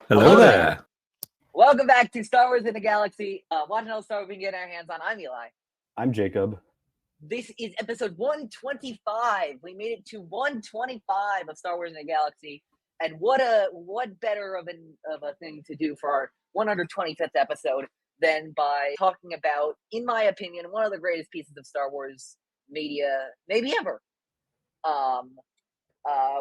Hello there. Welcome back to Star Wars in the Galaxy. Watching all Star Wars we can get our hands on. I'm Eli. I'm Jacob. This is episode 125. We made it to 125 of Star Wars in the Galaxy. And what better of a thing to do for our 125th episode than by talking about, in my opinion, one of the greatest pieces of Star Wars media maybe ever.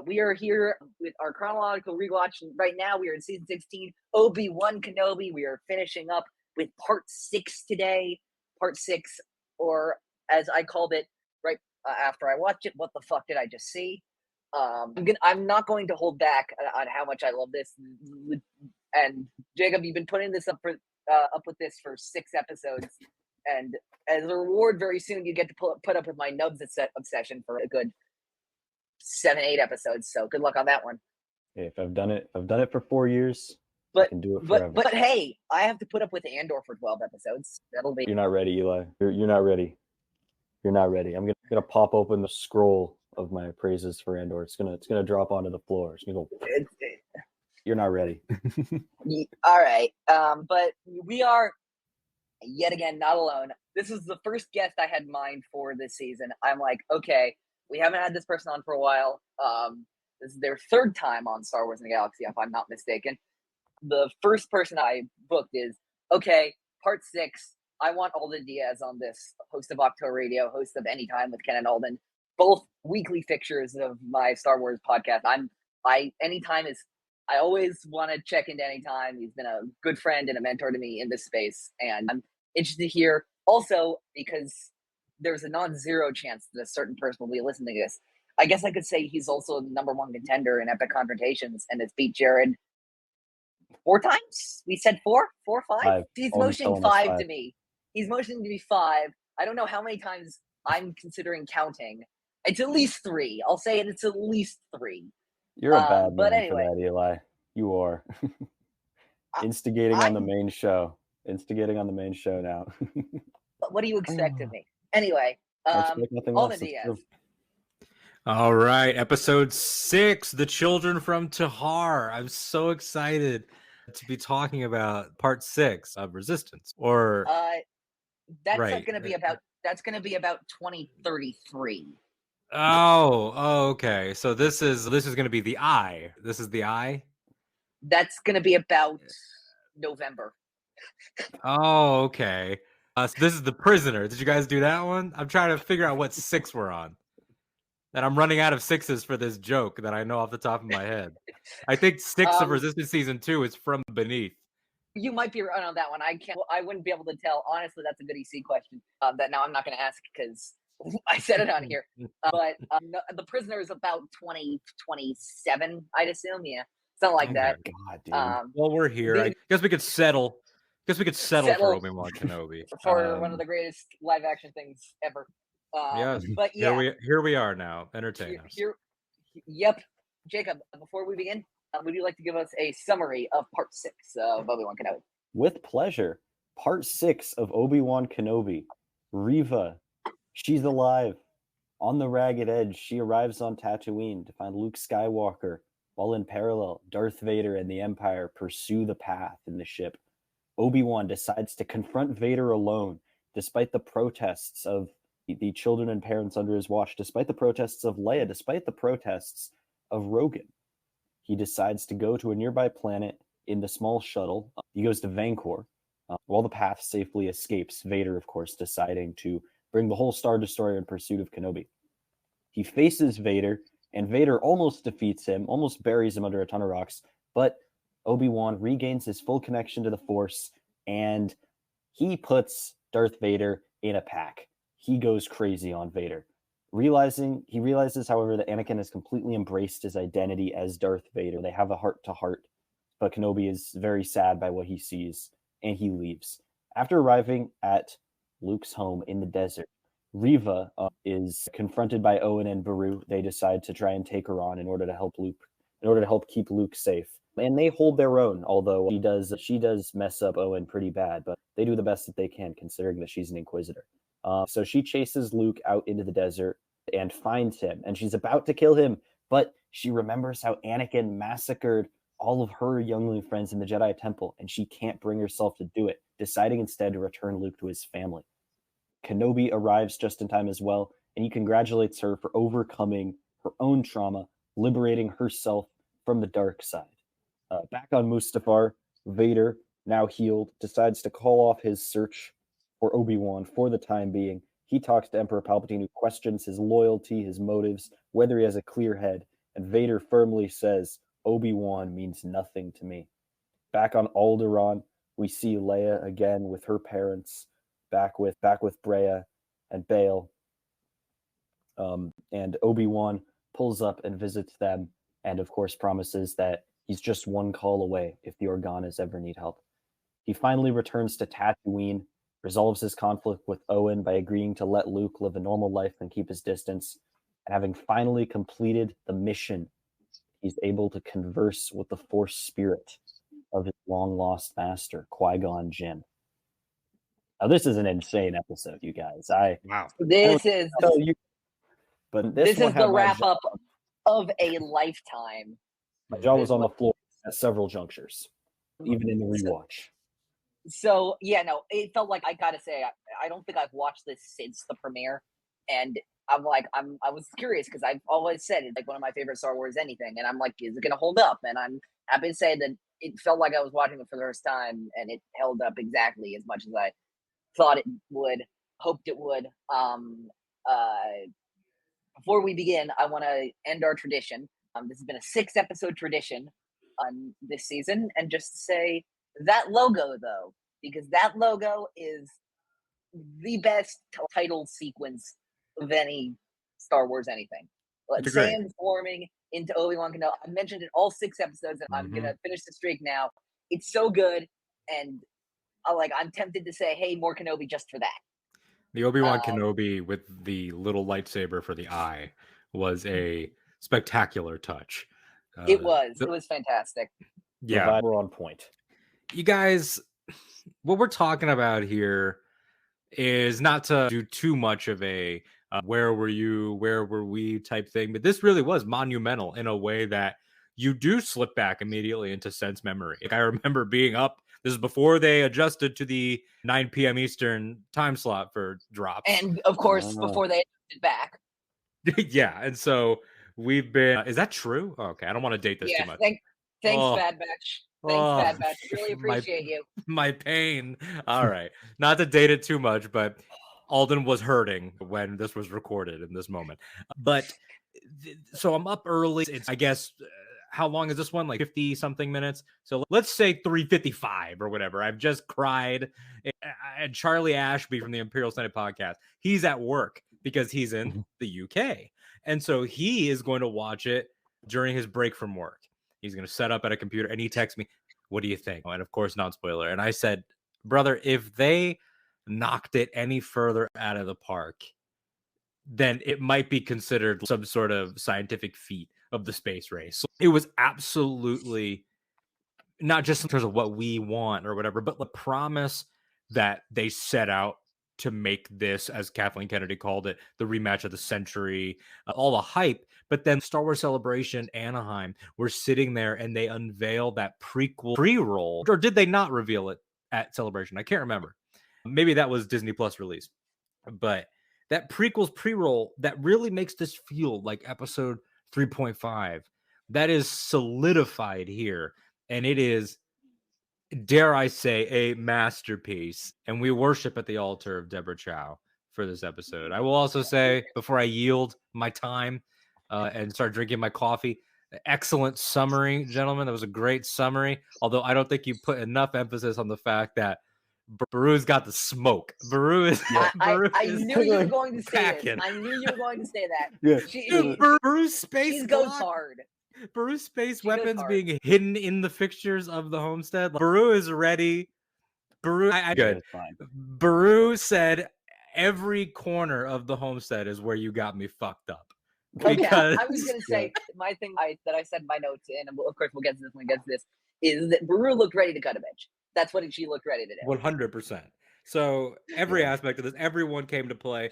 We are here with our chronological rewatch. Right now, we are in season 16, Obi-Wan Kenobi. We are finishing up with part 6 today. Part 6, or as I called it right after I watched it, what the fuck did I just see? I'm not going to hold back on how much I love this. And Jacob, you've been putting this up with this for 6 episodes. And as a reward, very soon you get to put up with my Nubs obsession for a good 7-8 episodes. So good luck on that one. Hey, if I've done it for 4 years, I can do it forever. But hey, I have to put up with Andor for 12 episodes. That'll be. You're not ready, Eli. You're not ready. You're not ready. I'm gonna pop open the scroll of my praises for Andor. It's gonna drop onto the floor. It's gonna go. You're not ready. All right. But we are yet again not alone. This is the first guest I had in mind for this season. I'm like, okay, we haven't had this person on for a while. This is their 3rd time on Star Wars in the Galaxy, if I'm not mistaken. The first person I booked is, okay, part 6. I want Alden Diaz on this, host of Ahch-To Radio, host of Anytime with Ken and Alden, both weekly fixtures of my Star Wars podcast. I always want to check into Anytime. He's been a good friend and a mentor to me in this space. And I'm interested to hear also, because there's a non-zero chance that a certain person will be listening to this. I guess I could say he's also the number 1 contender in Epic Confrontations and has beat Jared 4 times? We said 4? 4 or 5? He's motioning 5 to me. He's motioning to me 5. I don't know how many times I'm considering counting. It's at least 3. I'll say it's at least 3. You're a bad man for that, Eli. You are. Instigating on the main show now. What do you expect of me? Anyway, Alden Diaz. All right, episode 6, The Children from Tahar. I'm so excited to be talking about part 6 of Resistance. Or that's going to be about 2033. Oh, okay. So this is going to be the Eye. This is the Eye. That's going to be about November. Oh, okay. So this is The Prisoner. Did you guys do that one? I'm trying to figure out what 6 we're on. And I'm running out of 6s for this joke that I know off the top of my head. I think 6 of Resistance Season 2 is From Beneath. You might be right on that one. I wouldn't be able to tell. Honestly, that's a good EC question that now I'm not going to ask because I said it on here. But The Prisoner is about 2027, I'd assume. Yeah, something like that. God, dude. Well, we're here. I guess we could settle. For Obi-Wan Kenobi for one of the greatest live-action things ever. Yes, but yeah, here we are now. Entertain us. Yep, Jacob. Before we begin, would you like to give us a summary of Part 6 of Obi-Wan Kenobi? With pleasure. Part 6 of Obi-Wan Kenobi. Reva, she's alive. On the ragged edge, she arrives on Tatooine to find Luke Skywalker, while in parallel, Darth Vader and the Empire pursue the path in the ship. Obi-Wan decides to confront Vader alone, despite the protests of the children and parents under his watch, despite the protests of Leia, despite the protests of Rogan. He decides to go to a nearby planet in the small shuttle. He goes to Vancor. While the path safely escapes, Vader, of course, deciding to bring the whole Star Destroyer in pursuit of Kenobi. He faces Vader, and Vader almost defeats him, almost buries him under a ton of rocks, but Obi-Wan regains his full connection to the Force, and he puts Darth Vader in a pack. He goes crazy on Vader. He realizes, however, that Anakin has completely embraced his identity as Darth Vader. They have a heart-to-heart, but Kenobi is very sad by what he sees, and he leaves. After arriving at Luke's home in the desert, Reva is confronted by Owen and Beru. They decide to try and take her on in order to help keep Luke safe. And they hold their own, although she does mess up Owen pretty bad, but they do the best that they can, considering that she's an Inquisitor. So she chases Luke out into the desert and finds him, and she's about to kill him, but she remembers how Anakin massacred all of her youngling friends in the Jedi Temple, and she can't bring herself to do it, deciding instead to return Luke to his family. Kenobi arrives just in time as well, and he congratulates her for overcoming her own trauma, liberating herself from the dark side. Back on Mustafar, Vader, now healed, decides to call off his search for Obi-Wan for the time being. He talks to Emperor Palpatine, who questions his loyalty, his motives, whether he has a clear head, and Vader firmly says, Obi-Wan means nothing to me. Back on Alderaan, we see Leia again with her parents, back with Breya and Bail. And Obi-Wan pulls up and visits them, and of course promises that he's just one call away if the Organas ever need help. He finally returns to Tatooine, resolves his conflict with Owen by agreeing to let Luke live a normal life and keep his distance. And having finally completed the mission, he's able to converse with the Force spirit of his long-lost master, Qui-Gon Jinn. Now, this is an insane episode, you guys. Wow. This is the wrap-up of a lifetime. My jaw was on the floor at several junctures, even in the rewatch. So yeah, no, it felt like, I gotta say, I don't think I've watched this since the premiere, and I was curious because I've always said it's like one of my favorite Star Wars anything, and I'm like, is it gonna hold up? And I'm happy to say that it felt like I was watching it for the first time, and it held up exactly as much as I thought it would, hoped it would. Before we begin, I want to end our tradition. This has been a 6-episode tradition on this season, and just say that logo, though, because that logo is the best title sequence of any Star Wars anything. Transforming into Obi-Wan Kenobi. I mentioned it all 6 episodes, and I'm gonna finish the streak now. It's so good, and I'm tempted to say, hey, more Kenobi just for that. The Obi-Wan Kenobi with the little lightsaber for the eye was a spectacular touch. It was fantastic. Yeah, we're on point. You guys, what we're talking about here is not to do too much of a where were you, where were we type thing, but this really was monumental in a way that you do slip back immediately into sense memory. Like, I remember being up. This is before they adjusted to the 9 p.m. Eastern time slot for drops. And, of course, before they adjusted back. Yeah, and so we've been... is that true? Oh, okay, I don't want to date this too much. Thanks, Bad Batch. Thanks, Bad Batch. Really appreciate you. My pain. All right. Not to date it too much, but Alden was hurting when this was recorded in this moment. But, so I'm up early. It's, I guess... how long is this one? Like 50 something minutes. So let's say 3:55 or whatever. I've just cried. And Charlie Ashby from the Imperial Senate podcast, he's at work because he's in the UK. And so he is going to watch it during his break from work. He's going to set up at a computer and he texts me, what do you think? And of course, non-spoiler. And I said, brother, if they knocked it any further out of the park, then it might be considered some sort of scientific feat of the space race. So it was absolutely not just in terms of what we want or whatever, but the promise that they set out to make this, as Kathleen Kennedy called it, the rematch of the century, all the hype. But then Star Wars Celebration Anaheim, we're sitting there and they unveil that prequel pre-roll, or did they not reveal it at Celebration? I can't remember. Maybe that was Disney Plus release, but that prequel's pre-roll that really makes this feel like episode 3.5 that is solidified here, and it is, dare I say, a masterpiece, and we worship at the altar of Deborah Chow for this episode. I will also say, before I yield my time and start drinking my coffee, excellent summary, gentlemen. That was a great summary, although I don't think you put enough emphasis on the fact that Beru's got the smoke. Beru is. I knew you were going to say this. I knew you were going to say that. Yeah. Beru's space. She goes hard. Beru's space weapons being hidden in the fixtures of the homestead. Beru is ready. Beru, good. Beru said every corner of the homestead is where you got me fucked up. Because I was going to say my thing that I said in my notes, and of course we'll get to this when we get to this, is that Beru looked ready to cut a bitch. That's what she looked ready to do. 100%. So every aspect of this, everyone came to play.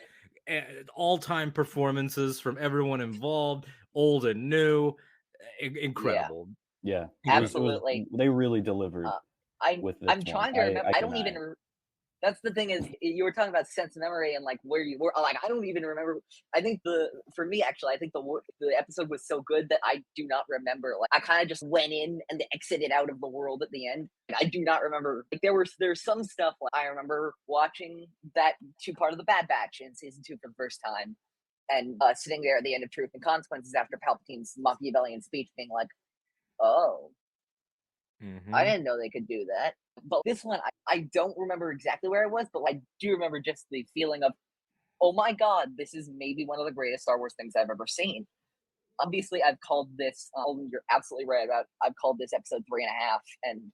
All-time performances from everyone involved, old and new, incredible. Yeah, absolutely. They really delivered with this I'm trying to remember. I don't cannot. even. That's the thing is, you were talking about sense of memory and like where you were. Like, I don't even remember. I think for me actually, I think the episode was so good that I do not remember. Like, I kind of just went in and exited out of the world at the end. I do not remember. Like, there's some stuff. Like, I remember watching that 2-part of the Bad Batch in season 2 for the first time, and sitting there at the end of Truth and Consequences after Palpatine's Machiavellian speech, being like, "Oh, I didn't know they could do that." But this one, I don't remember exactly where I was, but I do remember just the feeling of, oh my god, this is maybe one of the greatest Star Wars things I've ever seen. Obviously, I've called this, you're absolutely right about, I've called this episode 3.5, and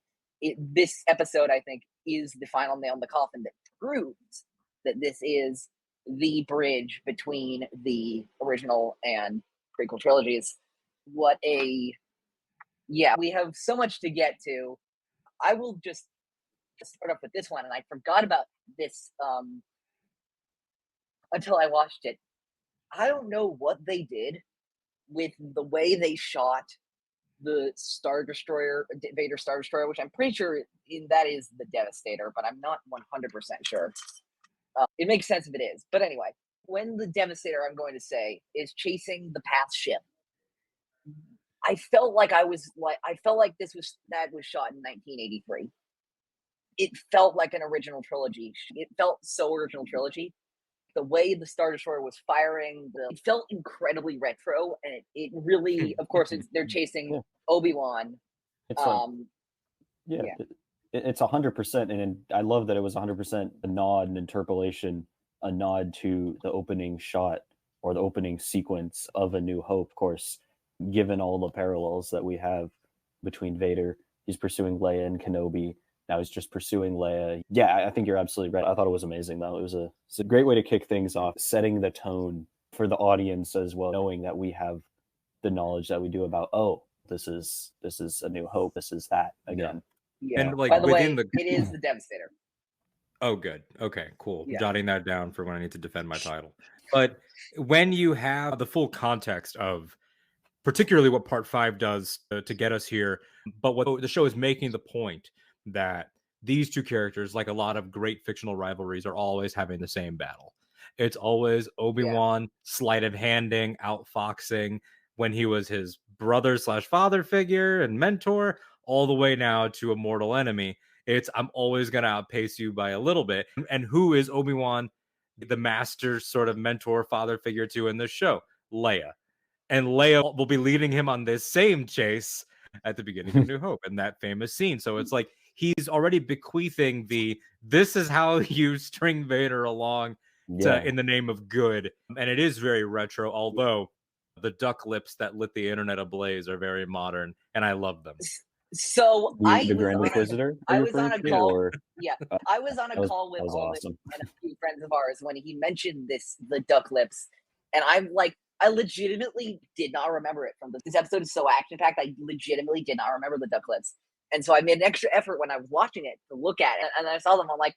this episode, I think, is the final nail in the coffin that proves that this is the bridge between the original and prequel trilogies. We have so much to get to. I will just start off with this one, and I forgot about this until I watched it. I don't know what they did with the way they shot the Star Destroyer, Vader Star Destroyer, which I'm pretty sure that is the Devastator, but I'm not 100% sure. It makes sense if it is. But anyway, when the Devastator, I'm going to say, is chasing the Path ship, I felt like that was shot in 1983. It felt like an original trilogy. It felt so original trilogy. The way the Star Destroyer was firing, it felt incredibly retro, and it really, of course, they're chasing Obi-Wan. It's it's 100%, and I love that it was 100% a nod, an interpolation, a nod to the opening shot or the opening sequence of A New Hope. Of course, given all the parallels that we have between Vader, he's pursuing Leia and Kenobi. Now he's just pursuing Leia. Yeah, I think you're absolutely right. I thought it was amazing, though. It's a great way to kick things off, setting the tone for the audience as well, knowing that we have the knowledge that we do about, oh, this is A New Hope. This is that again. Yeah. And like, by the way, within it is the Devastator. Oh, good. Okay, cool. Yeah. Jotting that down for when I need to defend my title. But when you have the full context of particularly what Part 5 does to get us here, but what the show is making the point that these two characters, like a lot of great fictional rivalries, are always having the same battle. It's always Obi-Wan sleight of handing, outfoxing when he was his brother/father figure and mentor, all the way now to a mortal enemy. It's, I'm always going to outpace you by a little bit. And who is Obi-Wan, the master sort of mentor father figure to in this show? Leia. And Leia will be leading him on this same chase at the beginning of New Hope and that famous scene. So it's like he's already bequeathing this is how you string Vader along in the name of good. And it is very retro, although the duck lips that lit the internet ablaze are very modern, and I love them. So the Grand Inquisitor. I was on a call. I was on a call with Alden and a few friends of ours when he mentioned the duck lips, and I'm like, I legitimately did not remember it from this episode is so action packed. I legitimately did not remember the duck lips, and so I made an extra effort when I was watching it to look at it, and I saw them. I'm like,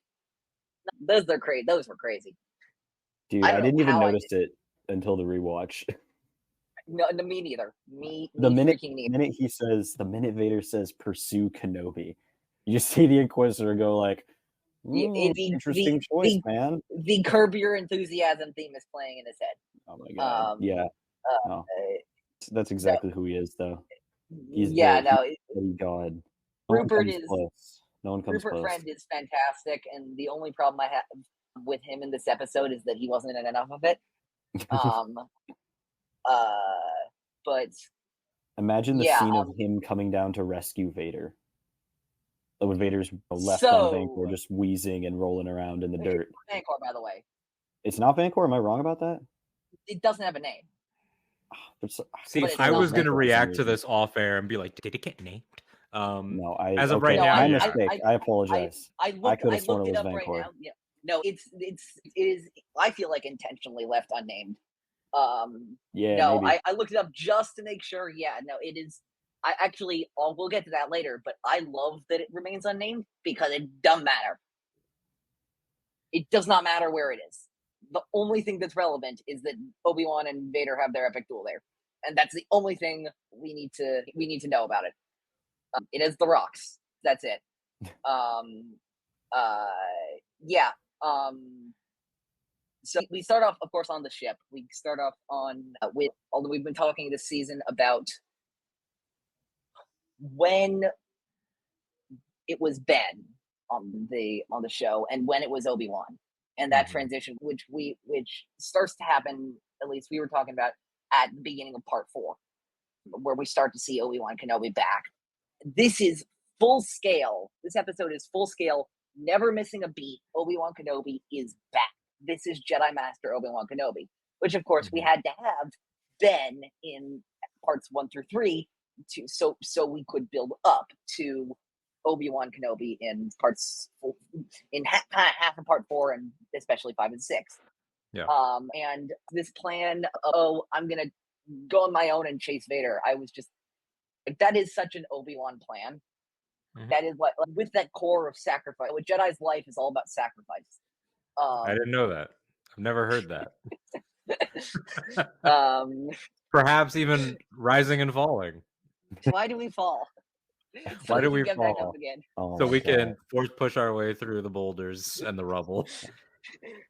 those were crazy. Dude, I didn't even notice it until the rewatch. No, me neither. The minute Vader says pursue Kenobi, you just see the Inquisitor go like, interesting choice, man. The Curb Your Enthusiasm theme is playing in his head. Oh my god! That's exactly who he is, though. He's god. Rupert No one comes close. Friend is fantastic, and the only problem I have with him in this episode is that he wasn't in enough of it. But imagine the scene of him coming down to rescue Vader. When Vader's left on Vancor, just wheezing and rolling around in the dirt. Vancor, by the way. It's not Vancor? Am I wrong about that? It doesn't have a name. See, I was going to react to this off air and be like, did it get named? No, my mistake. I apologize. I could have sworn it was Vancor. Right now. Yeah. No, it is. I feel like intentionally left unnamed. Maybe. I looked it up just to make sure. Yeah, no, it is. We'll get to that later, but I love that it remains unnamed because it doesn't matter. It does not matter where it is. The only thing that's relevant is that Obi-Wan and Vader have their epic duel there, and that's the only thing we need to know about it. It is the rocks. That's it. Yeah. So we start off, of course, on the ship. We start off on with, although we've been talking this season about when it was Ben on the show and when it was Obi-Wan, and that transition, which starts to happen. At least we were talking about at the beginning of part 4, where we start to see Obi-Wan Kenobi back. This is full scale. This episode is full scale, never missing a beat. Obi-Wan Kenobi is back. This is Jedi Master Obi-Wan Kenobi, which of course we had to have Ben in parts 1 through 3 so we could build up to Obi-Wan Kenobi in parts in half of part 4 and especially 5 and 6. Yeah. And this plan, I'm gonna go on my own and chase Vader. I was just like, that is such an Obi-Wan plan. That is what, with that core of sacrifice. With Jedi's life is all about sacrifice. I didn't know that. I've never heard that. Perhaps even rising and falling. Why do we fall? Why do we get fall? Back up again. So we can force push our way through the boulders and the rubble.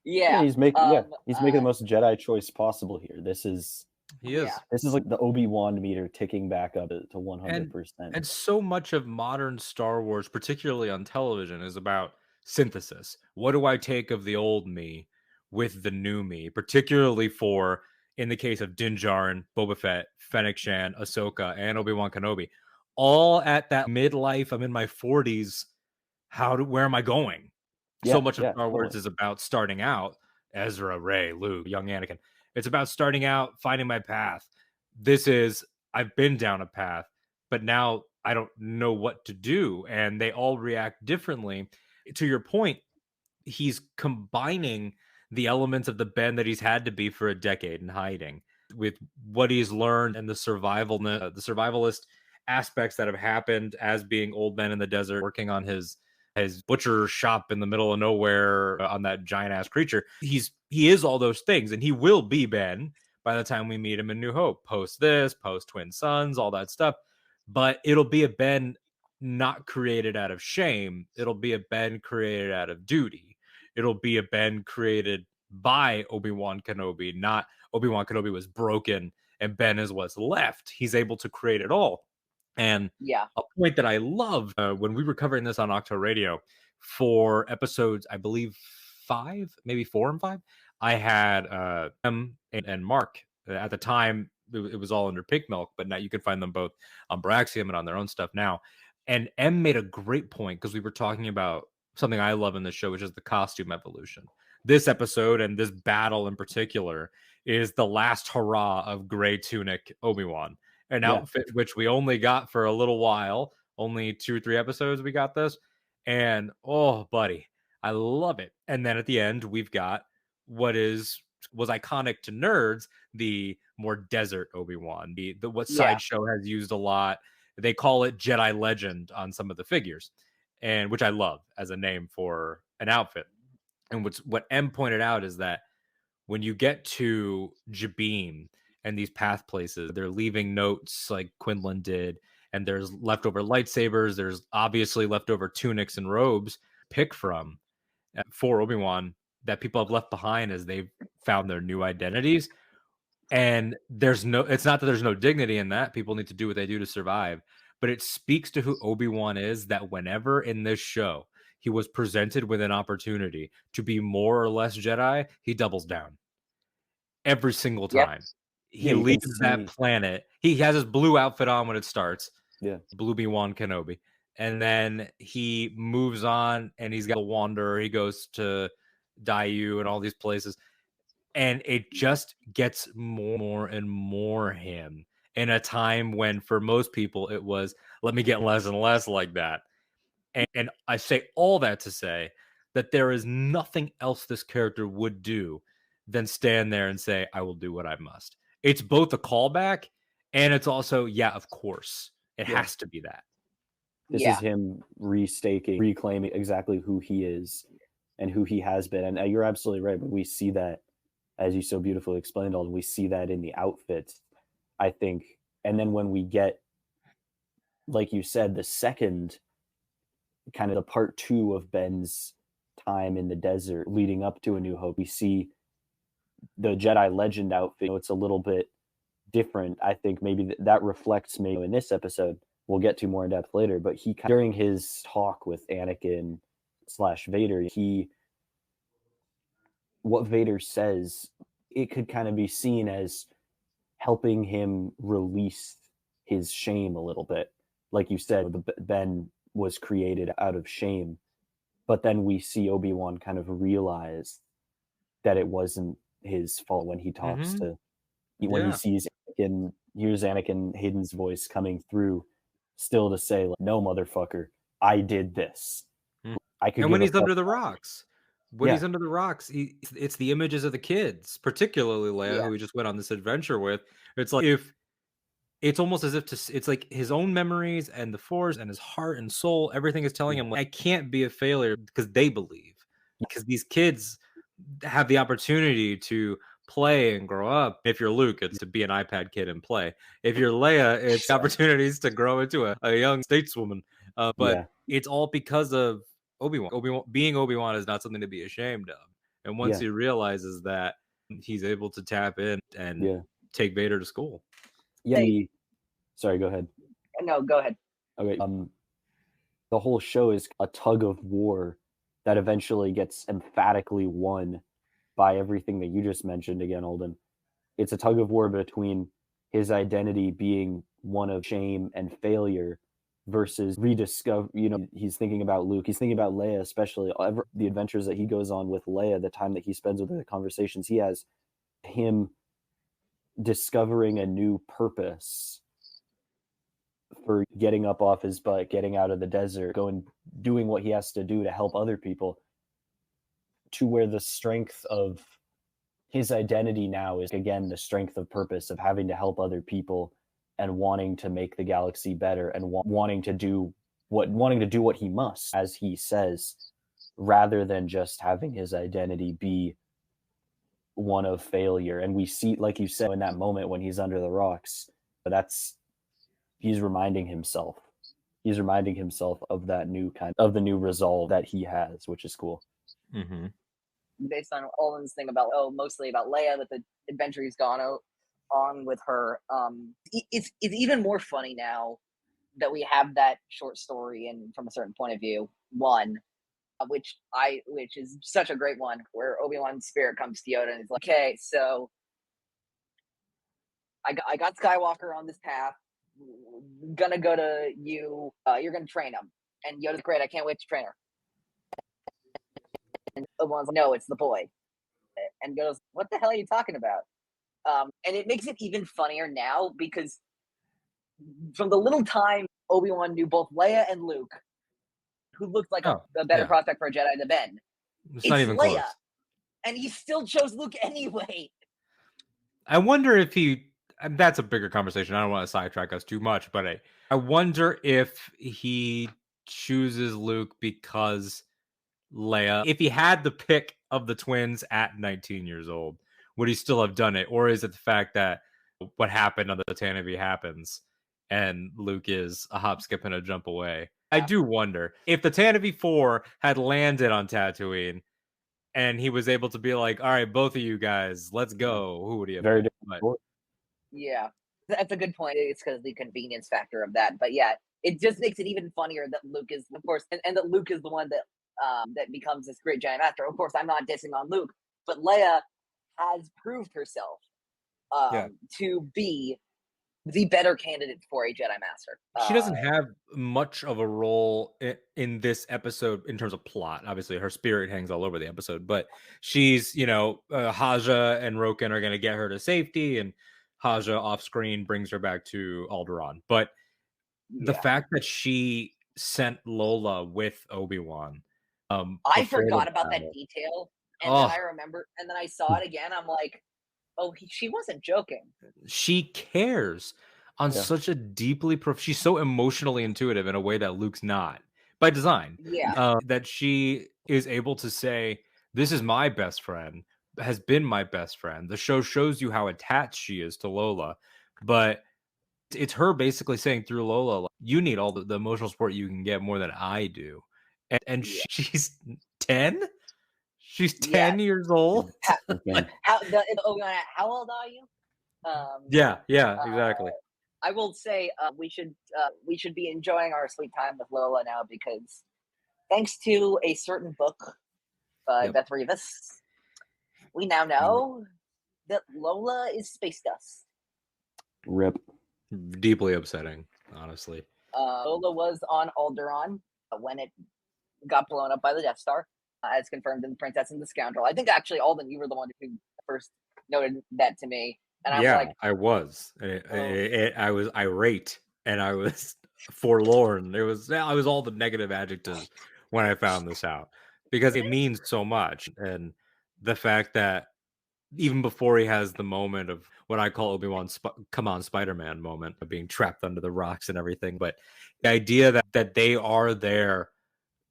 Yeah, he's making the most Jedi choice possible here. This is like the Obi-Wan meter ticking back up to 100%. And so much of modern Star Wars, particularly on television, is about synthesis. What do I take of the old me with the new me, particularly for, in the case of Din Djarin, Boba Fett, Fennec Shand, Ahsoka, and Obi-Wan Kenobi, all at that midlife, I'm in my 40s, where am I going? So much of Star Wars is about starting out, Ezra, Rey, Luke, young Anakin. It's about starting out, finding my path. I've been down a path, but now I don't know what to do, and they all react differently. To your point, he's combining the elements of the Ben that he's had to be for a decade in hiding with what he's learned and the survivalist aspects that have happened as being old Ben in the desert, working on his butcher shop in the middle of nowhere on that giant ass creature. He is all those things, and he will be Ben by the time we meet him in New Hope, post Twin Sons, all that stuff. But it'll be a Ben not created out of shame. It'll be a Ben created out of duty. It'll be a Ben created by Obi-Wan Kenobi, not Obi-Wan Kenobi was broken and Ben is what's left. He's able to create it all. And a point that I love when we were covering this on Ahch-To Radio for episodes, I believe 5, maybe 4 and 5, I had M and Mark. At the time, it was all under Pink Milk, but now you can find them both on Braxium and on their own stuff now. And M made a great point because we were talking about something I love in the show, which is the costume evolution. This episode and this battle in particular is the last hurrah of gray tunic Obi-Wan, an outfit which we only got for a little while, only 2 or 3 episodes we got this. And oh, buddy, I love it. And then at the end, we've got what was iconic to nerds, the more desert Obi-Wan, what Sideshow has used a lot. They call it Jedi Legend on some of the figures, and which I love as a name for an outfit. And what M pointed out is that when you get to Jabin and these path places, they're leaving notes like Quinlan did, and there's leftover lightsabers. There's obviously leftover tunics and robes pick from for Obi-Wan that people have left behind as they've found their new identities. And it's not that there's no dignity in that. People need to do what they do to survive, but it speaks to who Obi-Wan is, that whenever in this show he was presented with an opportunity to be more or less Jedi, he doubles down every single time. He leaves that planet. He has his blue outfit on when it starts. Yeah. Blue Obi-Wan Kenobi. And then he moves on and he's got a Wanderer. He goes to Dayu and all these places. And it just gets more and more him in a time when for most people it was, let me get less and less like that. And I say all that to say that there is nothing else this character would do than stand there and say, I will do what I must. It's both a callback and it's also, of course, it has to be that. This is him reclaiming exactly who he is and who he has been. And you're absolutely right. But we see that, as you so beautifully explained, Alden, we see that in the outfit, I think. And then when we get like you said, the second kind of the part 2 of Ben's time in the desert leading up to A New Hope, we see the Jedi Legend outfit. It's a little bit different. I think maybe that reflects maybe in this episode. We'll get to more in depth later, but he during his talk with Anakin / Vader, what Vader says, it could kind of be seen as helping him release his shame a little bit. Like you said, Ben was created out of shame, but then we see Obi-Wan kind of realize that it wasn't his fault when he talks to, when he sees Anakin, hears Anakin Hayden's voice coming through, still to say, like, no, motherfucker, I did this. I could. And when he's under the rocks, he's under the rocks, it's the images of the kids, particularly Leia, who he just went on this adventure with. It's like it's almost as if it's like his own memories and the Force and his heart and soul, everything is telling him, like, I can't be a failure because they believe. Because these kids have the opportunity to play and grow up. If you're Luke, it's to be an iPad kid and play. If you're Leia, it's opportunities to grow into a young stateswoman. But it's all because of Obi-Wan. Being Obi-Wan is not something to be ashamed of. And once he realizes that, he's able to tap in and take Vader to school. Sorry, go ahead. No, go ahead. Okay. The whole show is a tug of war that eventually gets emphatically won by everything that you just mentioned again, Alden. It's a tug of war between his identity being one of shame and failure versus rediscover. He's thinking about Luke. He's thinking about Leia, especially the adventures that he goes on with Leia, the time that he spends with her, the conversations he has, him discovering a new purpose for getting up off his butt, getting out of the desert, doing what he has to do to help other people, to where the strength of his identity now is, again, the strength of purpose of having to help other people and wanting to make the galaxy better and wanting to do what he must, as he says, rather than just having his identity be one of failure. And we see, like you said, in that moment when he's under the rocks, he's reminding himself of that the new resolve that he has, which is cool. Mm-hmm. Based on Alden's thing about mostly about Leia, with the adventure he's gone on with her, it's even more funny now that we have that short story, and from a certain point of view, which is such a great one, where Obi-Wan's spirit comes to Yoda and is like, okay, so I got Skywalker on this path, gonna go to you, you're gonna train him. And Yoda's great, I can't wait to train her. And Obi-Wan's like, no, it's the boy. And goes, what the hell are you talking about? And it makes it even funnier now, because from the little time Obi-Wan knew both Leia and Luke, who looked like a better prospect for a Jedi than Ben, it's not even Leia, close. And he still chose Luke anyway. I wonder if that's a bigger conversation. I don't want to sidetrack us too much, but I wonder if he chooses Luke because Leia, if he had the pick of the twins at 19 years old, would he still have done it? Or is it the fact that what happened on the Tantive happens and Luke is a hop, skip, and a jump away? I do wonder if the Tantive 4 had landed on Tatooine and he was able to be like, all right, both of you guys, let's go. Who would he have? Very different. Yeah, that's a good point. It's because of the convenience factor of that. But yeah, it just makes it even funnier that Luke is, of course, and that Luke is the one that becomes this great Jedi Master. Of course, I'm not dissing on Luke, but Leia has proved herself to be the better candidate for a Jedi Master. She doesn't have much of a role in this episode in terms of plot. Obviously, her spirit hangs all over the episode, but she's, Haja and Roken are going to get her to safety, and Haja off screen brings her back to Alderaan. But the fact that she sent Lola with Obi-Wan, I forgot about that detail, and then I remember, and then I saw it again. I'm like, oh, she wasn't joking. She cares on such a deeply she's so emotionally intuitive in a way that Luke's not, by design. That she is able to say, this is my best friend, has been my best friend. The show shows you how attached she is to Lola, but It's her basically saying through Lola, like, you need all the emotional support you can get more than I do. And she's 10? She's 10 years old? How old are you? Yeah, exactly. I will say we should be enjoying our sweet time with Lola now, because thanks to a certain book by the three of us, we now know that Lola is space dust. Rip. Deeply upsetting, honestly. Lola was on Alderaan when it got blown up by the Death Star, as confirmed in The Princess and the Scoundrel. I think actually, Alden, you were the one who first noted that to me. And I was like, I was. I was irate and I was forlorn. I was all the negative adjectives when I found this out, because it means so much. And the fact that even before he has the moment of what I call Obi-Wan's come on Spider-Man moment of being trapped under the rocks and everything, but the idea that they are there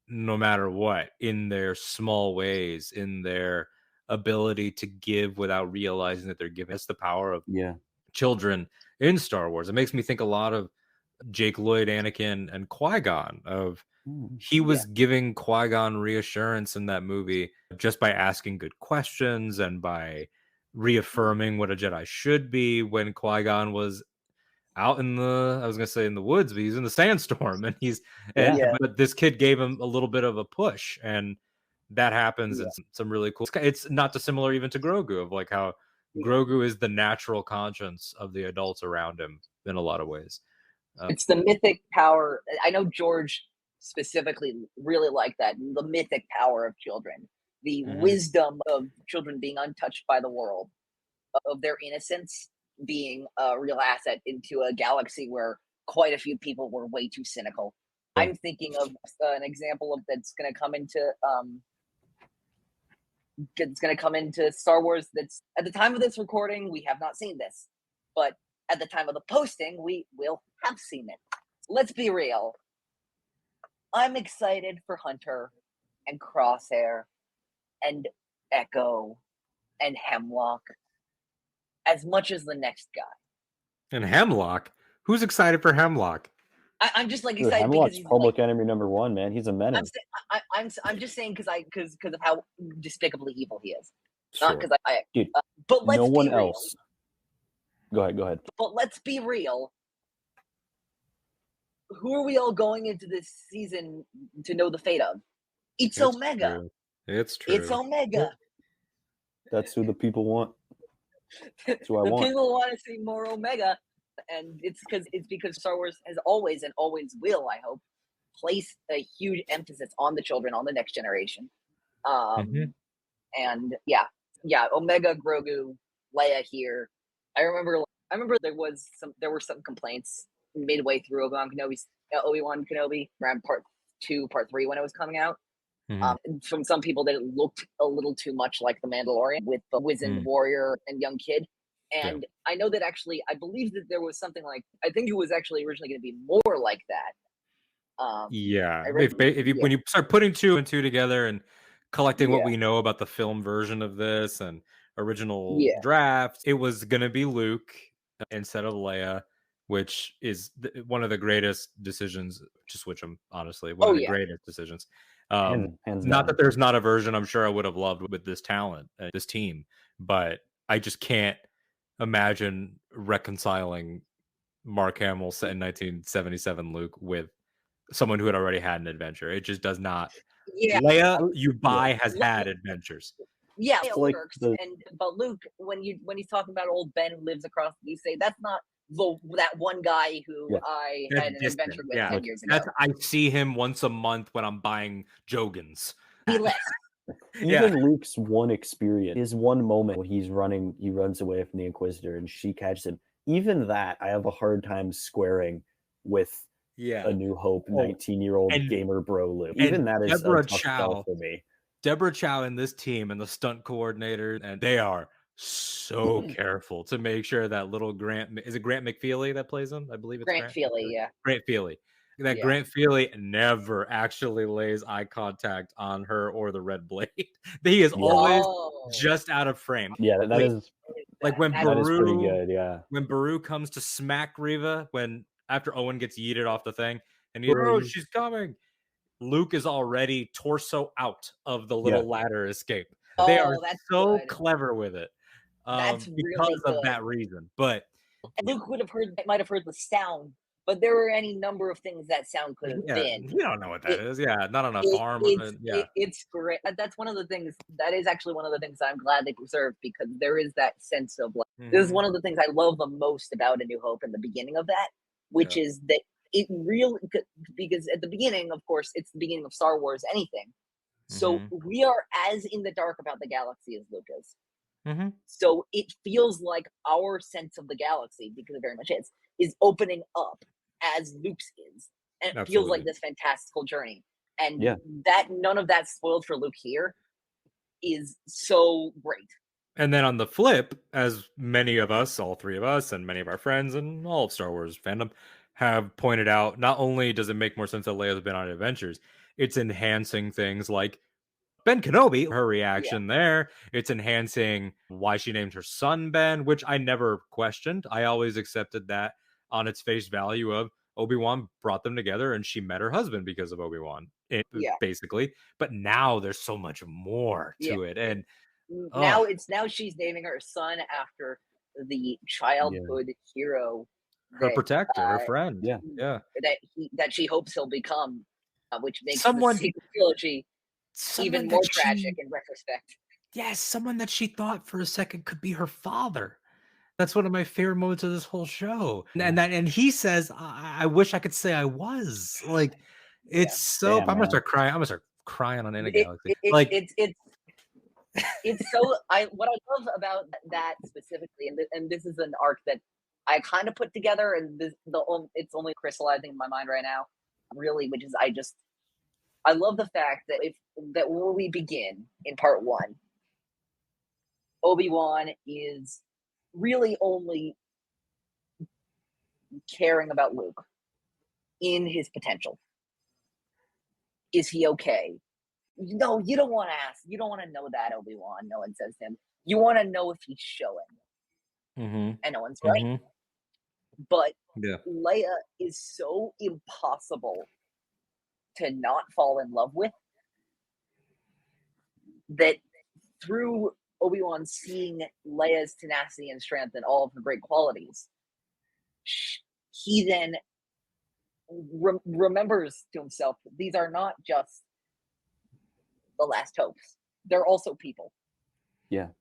no matter what, in their small ways, in their ability to give without realizing that they're giving. That's the power of children in Star Wars. It makes me think a lot of Jake Lloyd, Anakin, and Qui-Gon. He was giving Qui-Gon reassurance in that movie just by asking good questions and by reaffirming what a Jedi should be, when Qui-Gon was out in the woods, but he's in the sandstorm, and but this kid gave him a little bit of a push, and that happens in some really cool. It's not dissimilar even to Grogu, of like how Grogu is the natural conscience of the adults around him in a lot of ways. It's the mythic power. I know George specifically really liked that. The mythic power of children, the wisdom of children being untouched by the world, of their innocence being a real asset into a galaxy where quite a few people were way too cynical. I'm thinking of an example of that's going to come into Star Wars. That's at the time of this recording, we have not seen this, but at the time of the posting, we will have seen it. Let's be real. I'm excited for Hunter and Crosshair and Echo and Hemlock as much as the next guy. And Hemlock? Who's excited for Hemlock? I'm just like excited. Hemlock's public enemy number one, man. He's a menace. I'm just saying because of how despicably evil he is. Sure. Not because dude. But let's no one be real. else. Go ahead. But let's be real. Who are we all going into this season to know the fate of? It's Omega. True. It's true. It's Omega. That's who the people want. That's who I want. The people want to see more Omega, and it's because Star Wars has always and always will, I hope, place a huge emphasis on the children, on the next generation. And Omega, Grogu, Leia here. I remember there were some complaints midway through Obi-Wan Kenobi around part 2, part 3 when it was coming out. From some people that it looked a little too much like The Mandalorian with the wizened warrior and young kid. And I know that actually, I believe that there was something like, I think it was actually originally going to be more like that. When you start putting 2 and 2 together and collecting what we know about the film version of this and original drafts, it was going to be Luke instead of Leia, which is one of the greatest decisions to switch them, honestly. One of the greatest decisions. Hands not that there's not a version I'm sure I would have loved with this talent, this team, but I just can't imagine reconciling Mark Hamill set in 1977 Luke with someone who had already had an adventure. It just does not. Leia, has had adventures. Yeah, it works. But Luke, when he's talking about old Ben who lives across, you say that's not that one guy who I had an adventure with 10 years ago. I see him once a month when I'm buying Jogans. Even Luke's one experience, his one moment when he runs away from the Inquisitor and she catches him. Even that, I have a hard time squaring with A New Hope 19-year-old gamer bro Luke. Even that is a tough sell for me. Deborah Chow and this team and the stunt coordinator, and they are so careful to make sure that little Grant McFeely that plays him? I believe it's Grant Feely, Grant Feely. Grant Feely never actually lays eye contact on her or the Red Blade. He is always just out of frame. Yeah, that is Like when That is pretty Beru, good, yeah. when Beru comes to smack Reva, after Owen gets yeeted off the thing, and oh, she's coming. Luke is already torso out of the little ladder escape. They are so clever with it. That's because really of good. that reason. But Luke might have heard the sound, but there were any number of things that sound could have been. You don't know what that is. Yeah, not on a farm. It's great. That's one of the things. That is actually one of the things I'm glad they preserved, because there is that sense of like, this is one of the things I love the most about A New Hope in the beginning of that, which is that it really, because at the beginning, of course, it's the beginning of Star Wars, anything. So we are as in the dark about the galaxy as Luke is. So it feels like our sense of the galaxy, because it very much is opening up as Luke's is, and it feels like this fantastical journey. And that none of that spoiled for Luke here is so great. And then on the flip, as many of us, all three of us, and many of our friends and all of Star Wars fandom have pointed out, not only does it make more sense that Leia's been on adventures, it's enhancing things like Ben Kenobi, her reaction there. It's enhancing why she named her son Ben, which I never questioned. I always accepted that on its face value of Obi-Wan brought them together and she met her husband because of Obi-Wan, basically. But now there's so much more to it. And now she's naming her son after the childhood hero, her protector, her friend. That she hopes he'll become, which makes the sequel trilogy even more tragic in retrospect. Yes, someone that she thought for a second could be her father. That's one of my favorite moments of this whole show. And he says, I wish I could say I was. Like, it's so I'm gonna start crying. I'm gonna start crying on In a Galaxy. It's so what I love about that specifically, and this is an arc that I kind of put together, and it's only crystallizing in my mind right now, really, which is I love the fact that when we begin in part 1, Obi-Wan is really only caring about Luke in his potential. Is he okay? No, you don't want to ask. You don't want to know that, Obi-Wan. No one says to him. You want to know if he's showing. And no one's right. But Leia is so impossible to not fall in love with, that through Obi-Wan seeing Leia's tenacity and strength and all of her great qualities, he then remembers to himself, these are not just the last hopes. They're also people. Yes.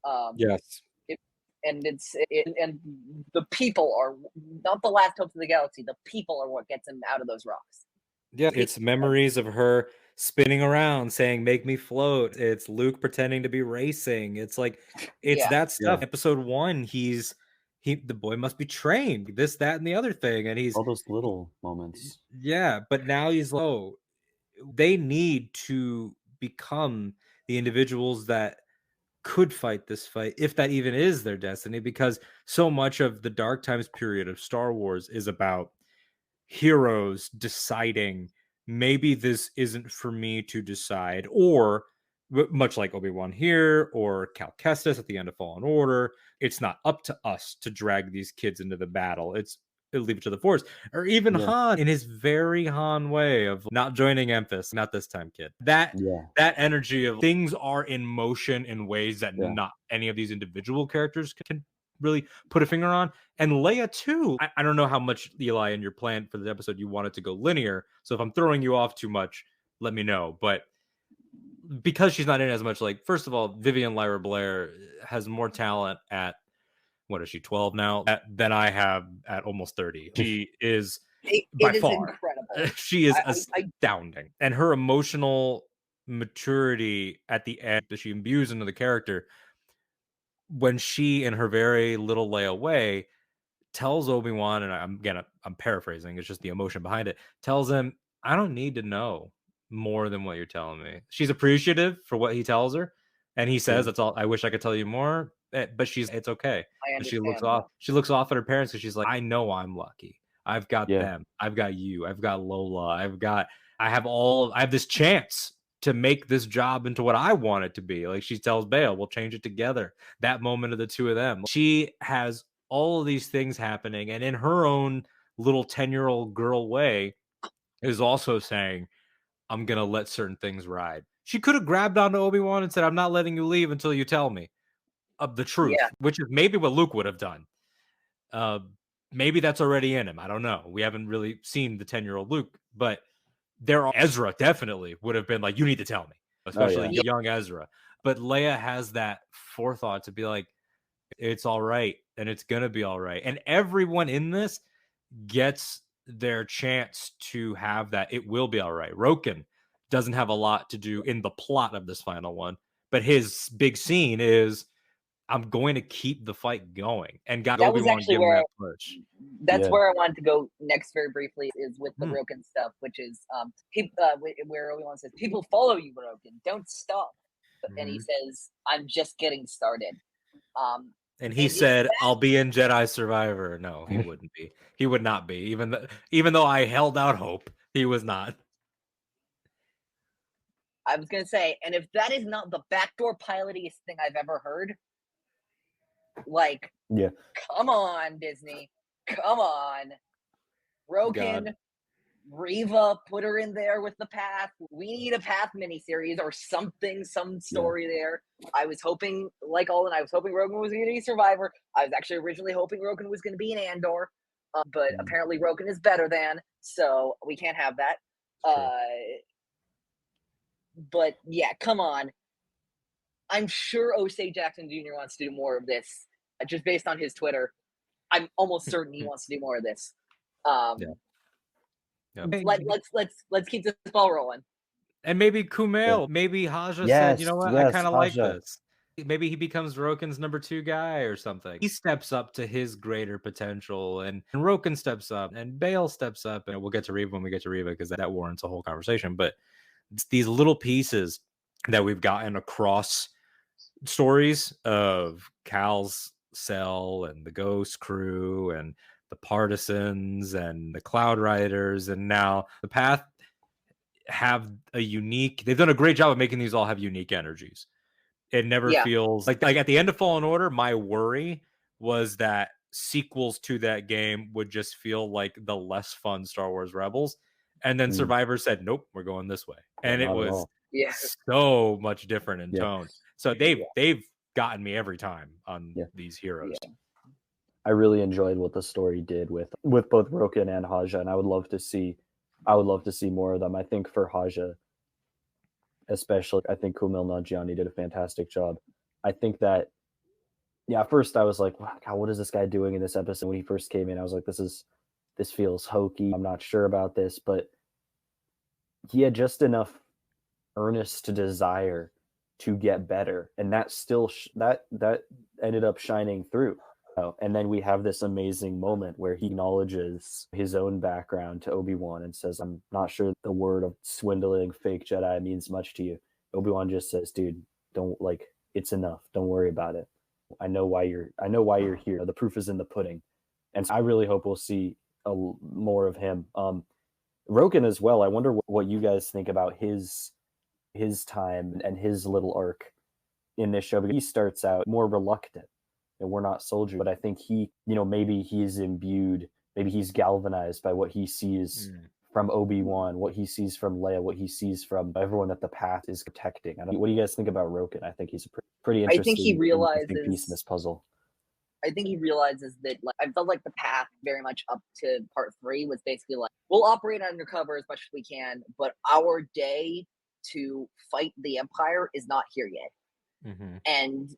And the people are not the last hopes of the galaxy. The people are what gets him out of those rocks. Yeah, it's memories of her spinning around saying, make me float. It's Luke pretending to be racing. It's like, that stuff. Episode 1, the boy must be trained, this, that, and the other thing. And he's all those little moments. Yeah, but now he's like, they need to become the individuals that could fight this fight, if that even is their destiny, because so much of the dark times period of Star Wars is about heroes deciding, maybe this isn't for me to decide, or much like Obi-Wan here, or Cal Kestis at the end of Fallen Order, it's not up to us to drag these kids into the battle. Leave it to the Force. Or even Han in his very Han way of not joining Emphas, not this time, kid. That energy of things are in motion in ways that not any of these individual characters can really put a finger on. And Leia too. I don't know how much, Eli, in your plan for the episode you wanted to go linear, so if I'm throwing you off too much, let me know. But because she's not in as much, like, first of all, Vivian Lyra Blair has more talent at, what is she, 12 now, than I have at almost 30. She is by far incredible. She is astounding. And her emotional maturity at the end that she imbues into the character, when she, in her very little Leia way, tells Obi-Wan, and I'm paraphrasing, it's just the emotion behind it, tells him, I don't need to know more than what you're telling me. She's appreciative for what he tells her, and he says, that's all, I wish I could tell you more, but it's okay. And she looks off at her parents, because she's like, I know I'm lucky. I've got them. I've got you. I've got Lola. I have this chance to make this job into what I want it to be. Like she tells Bail, we'll change it together. That moment of the two of them. She has all of these things happening, and in her own little 10-year-old girl way is also saying, I'm going to let certain things ride. She could have grabbed onto Obi-Wan and said, I'm not letting you leave until you tell me of the truth, which is maybe what Luke would have done. Maybe that's already in him. I don't know. We haven't really seen the 10-year-old Luke, but Ezra definitely would have been like, you need to tell me, especially young Ezra. But Leia has that forethought to be like, it's all right, and it's going to be all right. And everyone in this gets their chance to have that. It will be all right. Roken doesn't have a lot to do in the plot of this final one, but his big scene is, I'm going to keep the fight going, and got Obi-Wan give him that push. That's where I wanted to go next very briefly, is with the Roken stuff, which is where Obi-Wan says, people follow you, Roken, don't stop. And he says, I'm just getting started. And he said, I'll be in Jedi Survivor. No, he wouldn't be. He would not be. Even though I held out hope, he was not. I was going to say, and if that is not the backdoor pilotiest thing I've ever heard, like, come on, Disney. Come on. Roken, Reva, put her in there with the Path. We need a Path miniseries or something, some story there. I was hoping, like Alden, I was hoping Roken was going to be Survivor. I was actually originally hoping Roken was going to be in Andor, but apparently Roken is better than, so we can't have that. But yeah, come on. I'm sure Osage Jackson Jr. wants to do more of this, just based on his Twitter. I'm almost certain he wants to do more of this. Let's keep this ball rolling. And maybe Kumail, maybe Haja said, you know what, I kind of like this. Maybe he becomes Roken's number 2 guy or something. He steps up to his greater potential, and Roken steps up, and Bail steps up, and we'll get to Reva when we get to Reva, because that warrants a whole conversation. But it's these little pieces that we've gotten across stories of Cal's cell and the Ghost crew and the Partisans and the Cloud Riders, and now the Path have a unique, they've done a great job of making these all have unique energies. It never feels like at the end of Fallen Order, my worry was that sequels to that game would just feel like the less fun Star Wars Rebels. And then Survivor said, nope, we're going this way. And it was so much different in tone. So they've gotten me every time on these heroes. I really enjoyed what the story did with both Roken and Haja, and I would love to see more of them. I think for Haja, especially, I think Kumail Nanjiani did a fantastic job. I think that, at first I was like, wow, God, what is this guy doing in this episode? When he first came in, I was like, this feels hokey. I'm not sure about this, but he had just enough earnest desire to get better, and that still that ended up shining through. And then we have this amazing moment where he acknowledges his own background to Obi-Wan and says, I'm not sure the word of swindling fake Jedi means much to you. Obi-Wan just says, dude, it's enough. Don't worry about it. I know why you're here. The proof is in the pudding. And so I really hope we'll see more of him. Roken as well. I wonder what you guys think about his time and his little arc in this show. Because he starts out more reluctant, and we're not soldiers, but I think he, maybe he's imbued, maybe he's galvanized by what he sees from Obi-Wan, what he sees from Leia, what he sees from everyone that the Path is protecting. What do you guys think about Roken? I think he's a pretty interesting piece in this puzzle. I think he realizes that, I felt like the Path very much up to part 3 was basically like, we'll operate undercover as much as we can, but our day to fight the Empire is not here yet. And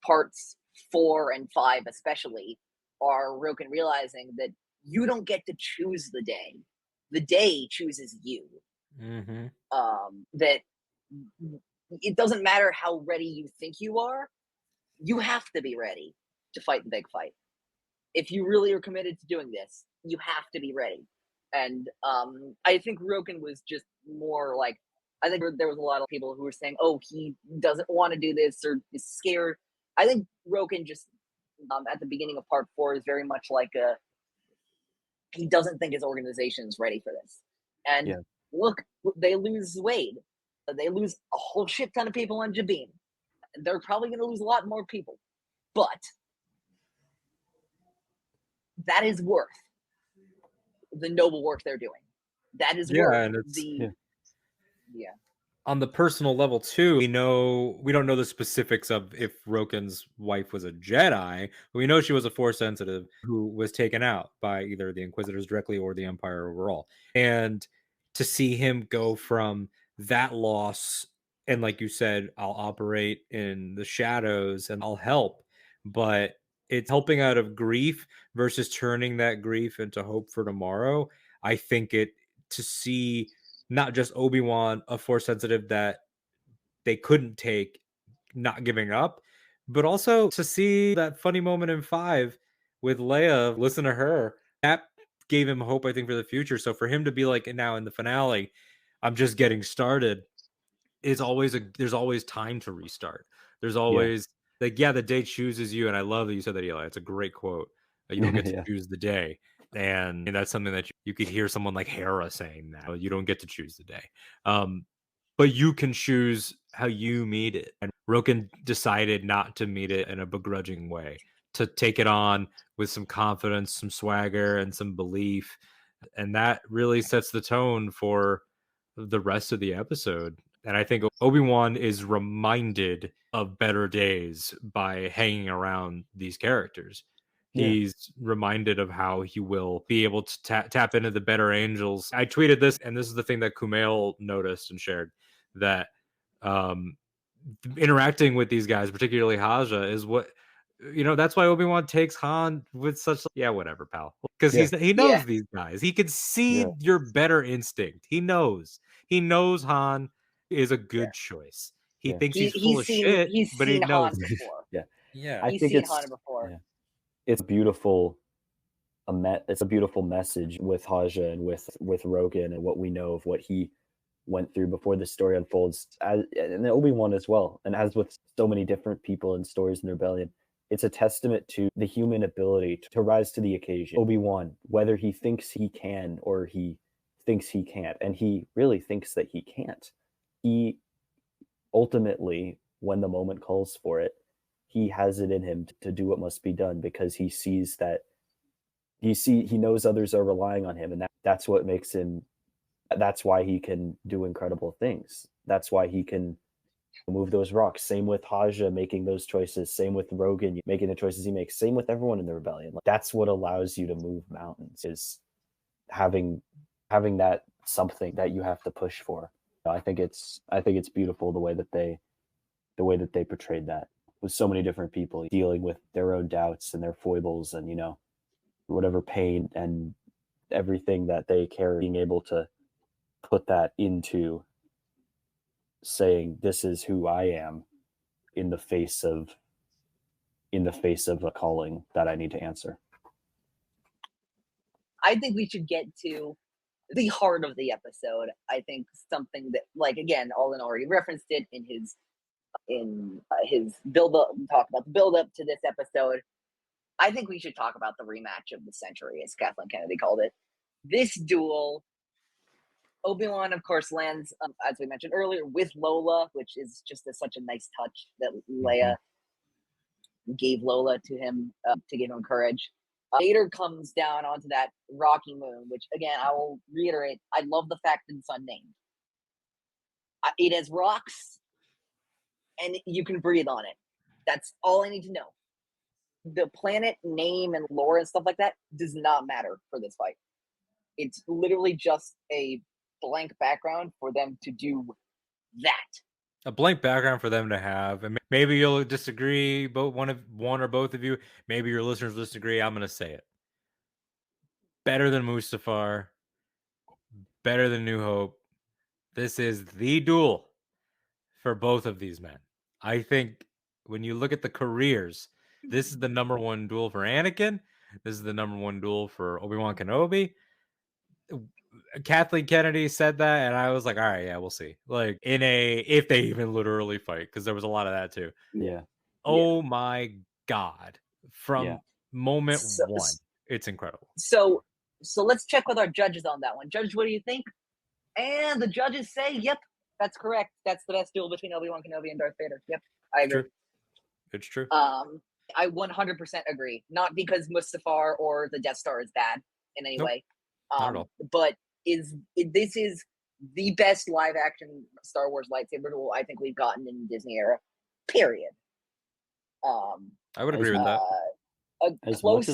parts 4 and 5 especially are Roken realizing that you don't get to choose the day. The day chooses you. That it doesn't matter how ready you think you are, you have to be ready to fight the big fight. If you really are committed to doing this, you have to be ready. And I think Roken was just more like, I think there was a lot of people who were saying, oh, he doesn't want to do this or is scared. I think Roken just, at the beginning of part 4, is very much like he doesn't think his organization is ready for this. And look, they lose Wade. They lose a whole shit ton of people on Jabin. They're probably going to lose a lot more people. But that is worth the noble work they're doing. That is worth the... Yeah. On the personal level too, we don't know the specifics of if Roken's wife was a Jedi, but we know she was a Force sensitive who was taken out by either the Inquisitors directly or the Empire overall. And to see him go from that loss, and like you said, I'll operate in the shadows and I'll help, but it's helping out of grief versus turning that grief into hope for tomorrow. I think to see not just Obi-Wan, a Force sensitive that they couldn't take, not giving up, but also to see that funny moment in 5 with Leia, listen to her, that gave him hope, I think, for the future. So for him to be like, now in the finale, I'm just getting started, there's always time to restart. There's always the day chooses you. And I love that you said that, Eli. It's a great quote. You don't get to choose the day. And that's something that you could hear someone like Hera saying that. You don't get to choose the day. But you can choose how you meet it. And Roken decided not to meet it in a begrudging way, to take it on with some confidence, some swagger, and some belief. And that really sets the tone for the rest of the episode. And I think Obi-Wan is reminded of better days by hanging around these characters. He's reminded of how he will be able to tap into the better angels. I tweeted this, and this is the thing that Kumail noticed and shared, that interacting with these guys, particularly Haja, is what, that's why Obi-Wan takes Han with such, whatever, pal. Because he knows these guys. He could see your better instinct. He knows Han is a good choice. He thinks he's full of shit, but he knows. Han before. He's seen Han before. It's beautiful. It's a beautiful message with Haja and with Roken and what we know of what he went through before the story unfolds, and Obi-Wan as well. And as with so many different people and stories in the Rebellion, it's a testament to the human ability to rise to the occasion. Obi-Wan, whether he thinks he can or he thinks he can't, and he really thinks that he can't, he ultimately, when the moment calls for it, he has it in him to do what must be done, because he sees that he knows others are relying on him, and that's what makes him. That's why he can do incredible things. That's why he can move those rocks. Same with Haja making those choices. Same with Roken making the choices he makes. Same with everyone in the Rebellion. That's what allows you to move mountains, is having that something that you have to push for. I think it's beautiful the way that they portrayed that, with so many different people dealing with their own doubts and their foibles and whatever pain and everything that they carry, being able to put that into saying, this is who I am in the face of a calling that I need to answer. I think we should get to the heart of the episode. I think something that, like, again, Alden already referenced it in his build up, talk about the build up to this episode. I think we should talk about the rematch of the century, as Kathleen Kennedy called it. This duel, Obi-Wan, of course, lands, as we mentioned earlier, with Lola, which is just such a nice touch that Leia gave Lola to him to give him courage. Vader comes down onto that rocky moon, which, again, I will reiterate, I love the fact that it's unnamed. It has rocks, and you can breathe on it. That's all I need to know. The planet name and lore and stuff like that does not matter for this fight. It's literally just a blank background for them to do that. A blank background for them to have. And maybe you'll disagree, but one or both of you, maybe your listeners disagree. I'm going to say it. Better than Mustafar, better than New Hope. This is the duel for both of these men. I think when you look at the careers, this is the number one duel for Anakin. This is the number one duel for Obi-Wan Kenobi. Kathleen Kennedy said that, and I was like, all right, yeah, we'll see. Like, if they even literally fight, because there was a lot of that too. Yeah. Oh my God. From moment one, it's incredible. So let's check with our judges on that one. Judge, what do you think? And the judges say, yep, That's correct. That's the best duel between Obi-Wan Kenobi and Darth Vader. Yep, I agree. It's true. I 100% agree. Not because Mustafar or the Death Star is bad in any way, not at all. but this is the best live action Star Wars lightsaber duel I think we've gotten in the Disney era. Period. I would agree with that. Close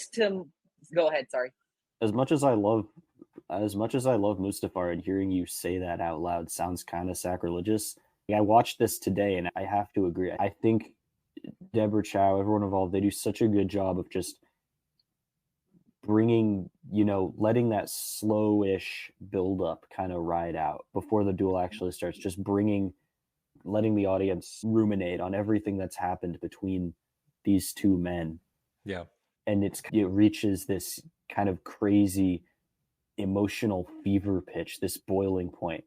to. Go ahead. Sorry. As much as I love Mustafar, and hearing you say that out loud sounds kind of sacrilegious. I watched this today, and I have to agree. I think Deborah Chow, everyone involved, they do such a good job of just bringing, letting that slow-ish build-up kind of ride out before the duel actually starts. Just letting the audience ruminate on everything that's happened between these two men. Yeah. And it reaches this kind of crazy emotional fever pitch, this boiling point.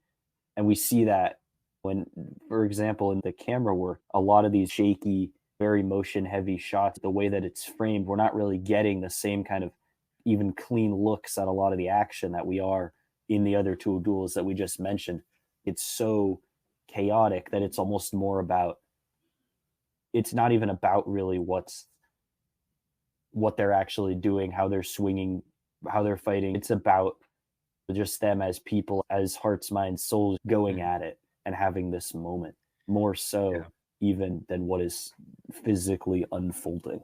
And we see that when, for example, in the camera work, a lot of these shaky, very motion heavy shots, the way that it's framed, we're not really getting the same kind of even clean looks at a lot of the action that we are in the other two duels that we just mentioned. It's so chaotic that it's almost more about, it's not even about really what they're actually doing, how they're swinging, how they're fighting. It's about just them as people, as hearts, minds, souls going at it and having this moment, more so even than what is physically unfolding.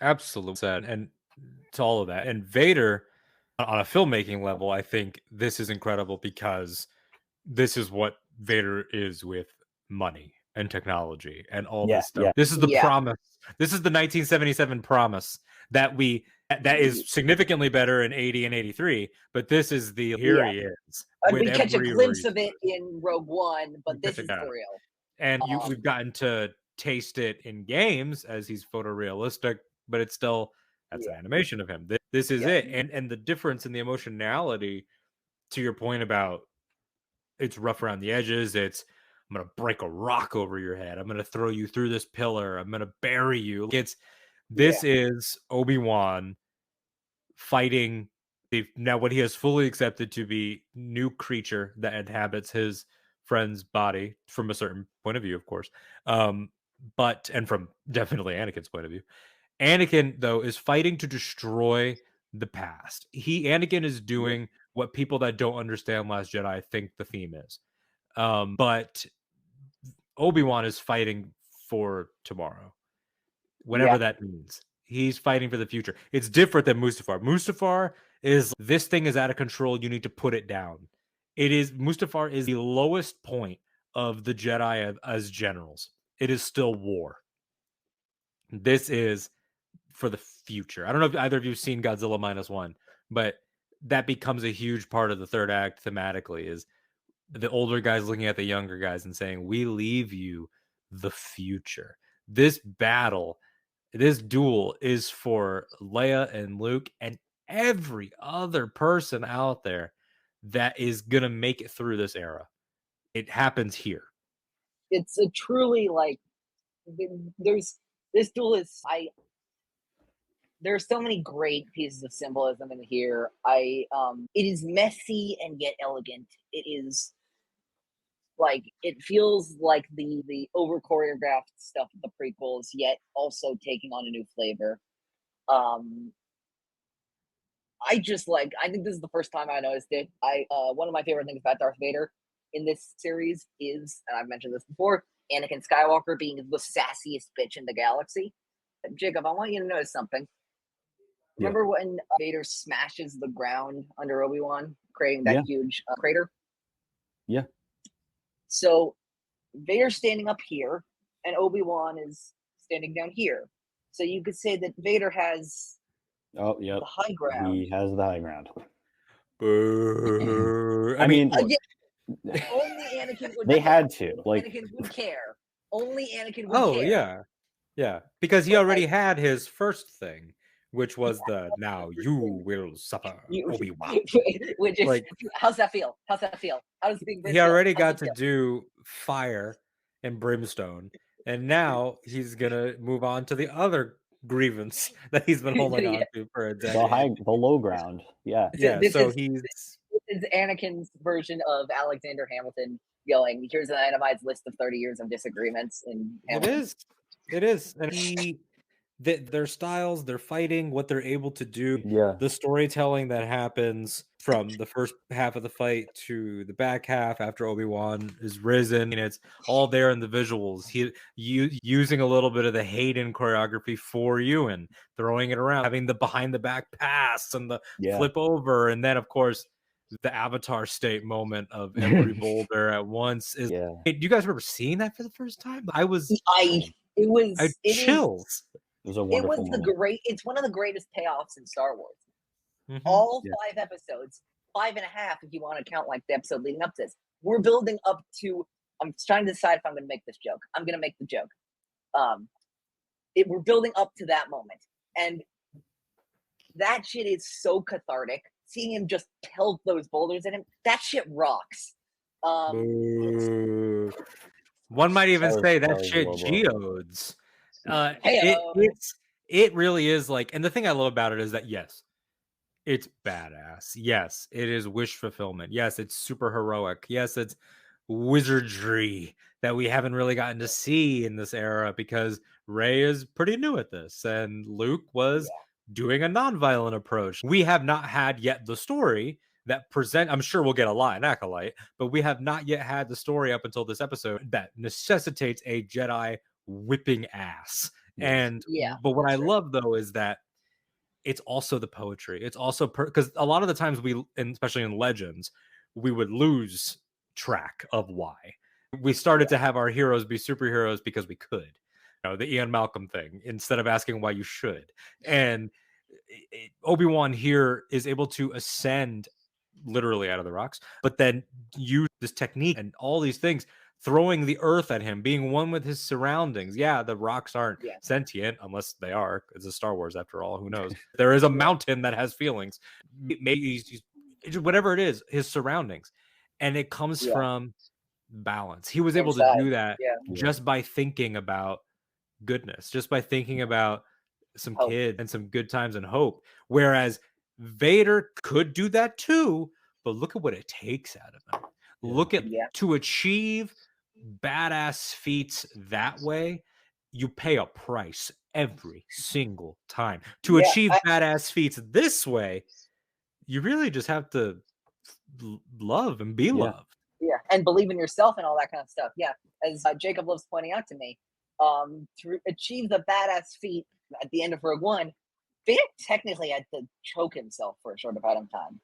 Absolutely. And to all of that. And Vader, on a filmmaking level, I think this is incredible because this is what Vader is with money and technology and all this stuff. This is the promise. This is the 1977 promise that is significantly better in 80 and 83, but this is here he is. And we catch a glimpse of it in Rogue One, but this is for real. And we've gotten to taste it in games as he's photorealistic, but it's still, that's an animation of him. This is it. And the difference in the emotionality, to your point about it's rough around the edges, it's I'm going to break a rock over your head. I'm going to throw you through this pillar. I'm going to bury you. This is Obi-Wan fighting now what he has fully accepted to be new creature that inhabits his friend's body from a certain point of view, of course. And from definitely Anakin's point of view. Anakin, though, is fighting to destroy the past. Anakin is doing what people that don't understand Last Jedi think the theme is. But Obi-Wan is fighting for tomorrow, whatever that means. He's fighting for the future. It's different than Mustafar. Mustafar is, this thing is out of control. You need to put it down. Mustafar is the lowest point of the Jedi as generals. It is still war. This is for the future. I don't know if either of you have seen Godzilla -1, but that becomes a huge part of the third act thematically, is the older guys looking at the younger guys and saying, we leave you the future. This battle, this duel is for Leia and Luke and every other person out there that is going to make it through this era. It happens here. It's a truly this duel is, there's so many great pieces of symbolism in here. It is messy and yet elegant. It is it feels like the over choreographed stuff of the prequels, yet also taking on a new flavor. I think this is the first time I noticed it. One of my favorite things about Darth Vader in this series is, and I've mentioned this before, Anakin Skywalker being the sassiest bitch in the galaxy. Jacob, I want you to notice something. Remember when Vader smashes the ground under Obi-Wan, creating that huge crater? Yeah. So Vader's standing up here, and Obi-Wan is standing down here. So you could say that Vader has the high ground. He has the high ground. I mean, only Anakin would. They had to. Anakin would care. Only Anakin would care. Yeah, because he already had his first thing, which was now you will suffer, Obi-Wan. Which is, how's that feel? How does being he already got to do fire and brimstone, and now he's gonna move on to the other grievance that he's been holding on to for a decade. The low ground. Yeah. So he's is Anakin's version of Alexander Hamilton going, here's an itemized list of 30 years of disagreements in Hamilton. It is. And their styles, their fighting, what they're able to do, the storytelling that happens from the first half of the fight to the back half after Obi-Wan is risen, and it's all there in the visuals. Using a little bit of the Hayden choreography for Ewan, throwing it around, having the behind the back pass and the flip over, and then of course the Avatar state moment of every boulder at once is. Hey, do you guys remember seeing that for the first time? I chills. It was a wonderful moment. It's one of the greatest payoffs in Star Wars. Mm-hmm. All 5 episodes, 5.5 if you want to count like the episode leading up to this. We're building up to. I'm trying to decide if I'm going to make this joke. I'm going to make the joke. We're building up to that moment, and that shit is so cathartic. Seeing him just pelt those boulders at him, that shit rocks. One might even say that shit geodes. It really is like, and the thing I love about it is that yes, it's badass. Yes, it is wish fulfillment. Yes, it's super heroic. Yes, it's wizardry that we haven't really gotten to see in this era because Rey is pretty new at this, and Luke was doing a non-violent approach. We have not had yet the story that I'm sure we'll get a lot in Acolyte, but we have not yet had the story up until this episode that necessitates a Jedi whipping ass. And but what I love though is that it's also the poetry. It's also because a lot of the times especially in Legends, we would lose track of why. We started to have our heroes be superheroes because we could. The Ian Malcolm thing, instead of asking why you should. And Obi-Wan here is able to ascend literally out of the rocks, but then use this technique and all these things, throwing the earth at him, being one with his surroundings. Yeah, the rocks aren't sentient, unless they are. It's a Star Wars after all, who knows? There is a mountain that has feelings. Maybe he's whatever it is, his surroundings. And it comes from balance. He was able to do that just by thinking about goodness, just by thinking about some kid and some good times and hope. Whereas Vader could do that too, but look at what it takes out of him. Look at to achieve badass feats that way, you pay a price every single time. To achieve badass feats this way, you really just have to love and be loved. Yeah, and believe in yourself and all that kind of stuff. Yeah, as Jacob loves pointing out to me, to achieve the badass feat at the end of Rogue One, Vader technically had to choke himself for a short amount of time.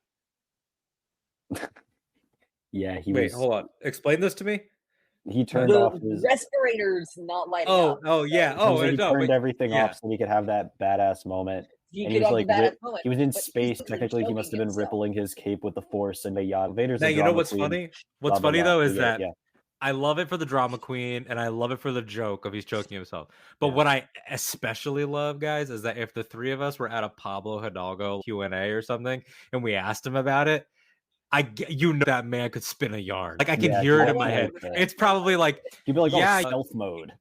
Wait, hold on. Explain this to me. He turned off his respirators, not lighting up. He turned everything off so he could have that badass moment. He was in space. Technically, he must have been rippling his cape with the Force and Vader's. Now, you know what's funny? What's funny though is that I love it for the drama queen, and I love it for the joke of he's choking himself. But what I especially love, guys, is that if the three of us were at a Pablo Hidalgo Q&A or something, and we asked him about it, that man could spin a yarn. Like I can hear it in my head. It's probably like he'd be like, stealth mode.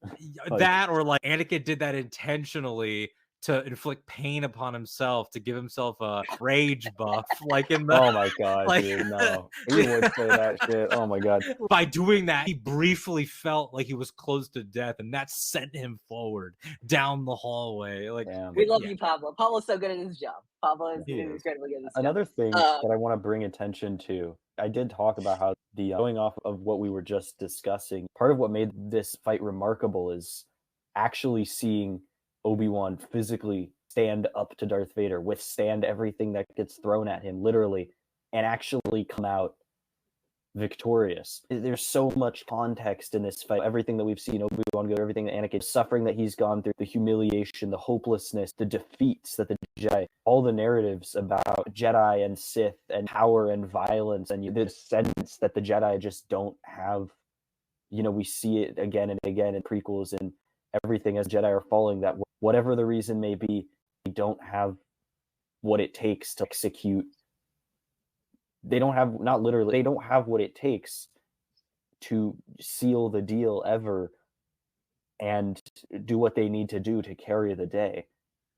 That or like Anakin did that intentionally to inflict pain upon himself, to give himself a rage buff, like in the. Oh my god, dude! No, he would say that shit. Oh my god! By doing that, he briefly felt like he was close to death, and that sent him forward down the hallway. Like we love you, Pablo. Pablo's so good at his job. Pablo is incredibly good at his job. Another thing that I want to bring attention to, I did talk about how going off of what we were just discussing, part of what made this fight remarkable is actually seeing Obi-Wan physically stand up to Darth Vader, withstand everything that gets thrown at him, literally, and actually come out victorious. There's so much context in this fight. Everything that we've seen Obi-Wan go, everything that Anakin, suffering that he's gone through, the humiliation, the hopelessness, the defeats that the Jedi, all the narratives about Jedi and Sith and power and violence, and the sense that the Jedi just don't have. We see it again and again in prequels and everything as Jedi are falling, that whatever the reason may be, they don't have what it takes to execute. They don't have, not literally, they don't have what it takes to seal the deal ever and do what they need to do to carry the day.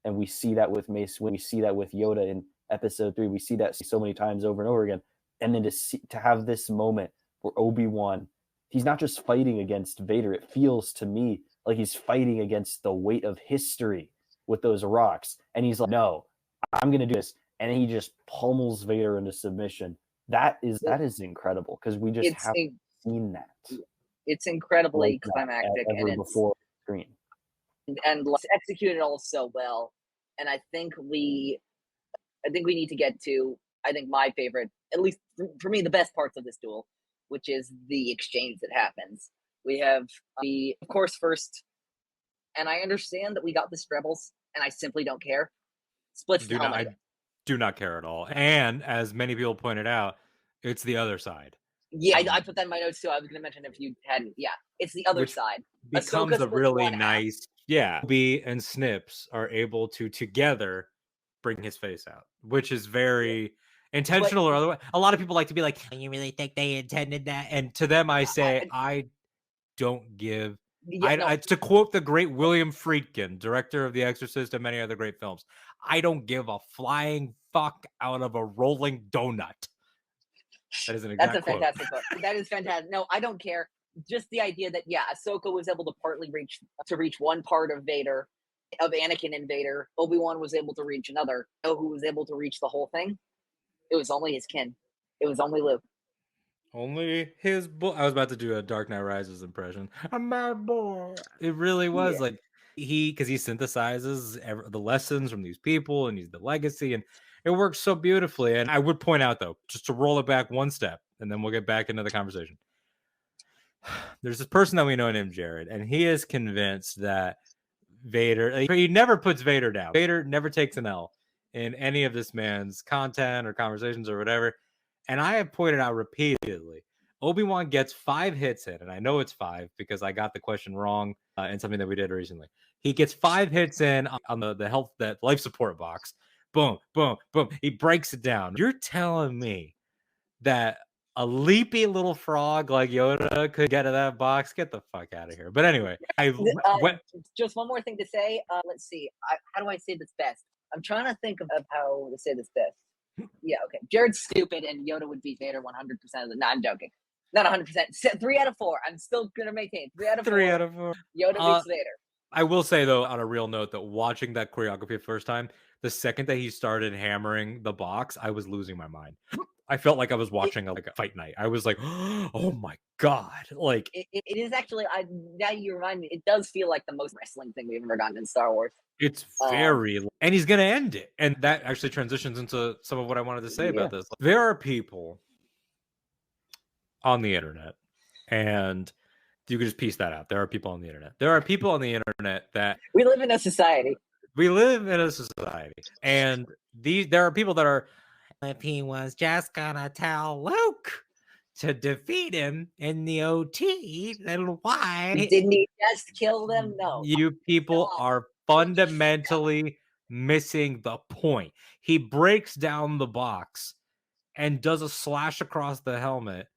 And we see that with Mace, when we see that with Yoda in episode 3, we see that so many times over and over again. And then to have this moment where Obi-Wan, he's not just fighting against Vader. It feels to me like he's fighting against the weight of history with those rocks. And he's like, no, I'm going to do this. And he just pummels Vader into submission. That is incredible because we just haven't seen that. It's incredibly climactic ever and before screen. And it's executed all so well. And I think we need to get to, I think, my favorite, at least for me, the best parts of this duel, which is the exchange that happens. We have of course, first, and I understand that we got this Rebels, and I simply don't care. Splits the helmet. I do not care at all. And as many people pointed out, it's the other side. Yeah, I put that in my notes too. I was going to mention if you hadn't. Yeah, it's the other side. Becomes a really nice, Obi and Snips are able to together bring his face out, which is very intentional or otherwise. A lot of people like to be like, you really think they intended that? And to them, I say, I don't give. To quote the great William Friedkin, director of The Exorcist and many other great films, I don't give a flying fuck out of a rolling donut. That is an exact quote. That's a fantastic quote. That is fantastic. No, I don't care. Just the idea that Ahsoka was able to partly reach one part of Vader, of Anakin and Vader. Obi-Wan was able to reach another. Who was able to reach the whole thing? It was only his kin. It was only Luke. Only his boy. I was about to do a Dark Knight Rises impression. I'm my boy. It really was like because he synthesizes the lessons from these people and he's the legacy, and it works so beautifully. And I would point out, though, just to roll it back one step, and then we'll get back into the conversation. There's this person that we know named Jared, and he is convinced that Vader, he never puts Vader down. Vader never takes an L in any of this man's content or conversations or whatever. And I have pointed out repeatedly, Obi-Wan gets 5 hits in, and I know it's 5 because I got the question wrong in something that we did recently. He gets 5 hits in on that life support box. Boom, boom, boom. He breaks it down. You're telling me that a leapy little frog like Yoda could get to that box? Get the fuck out of here. But anyway, just one more thing to say. Let's see. How do I say this best? I'm trying to think of how to say this best. Yeah, okay. Jared's stupid, and Yoda would beat Vader 100% of the. No, I'm joking. Not 100%. 3 out of 4. I'm still gonna maintain 3 out of 4. 3 out of 4. Yoda beats Vader. I will say though, on a real note, that watching that choreography the first time, the second that he started hammering the box, I was losing my mind. I felt like I was watching a fight night. I was like, oh my god! Like it is actually. Now you remind me, it does feel like the most wrestling thing we've ever gotten in Star Wars. It's very, and he's going to end it. And that actually transitions into some of what I wanted to say about this. There are people on the internet, and you can just piece that out. There are people on the internet. There are people on the internet that... We live in a society. And there are people that are, if he was just going to tell Luke to defeat him in the OT, then why? Didn't he just kill them? No. You people are fundamentally missing the point. He breaks down the box and does a slash across the helmet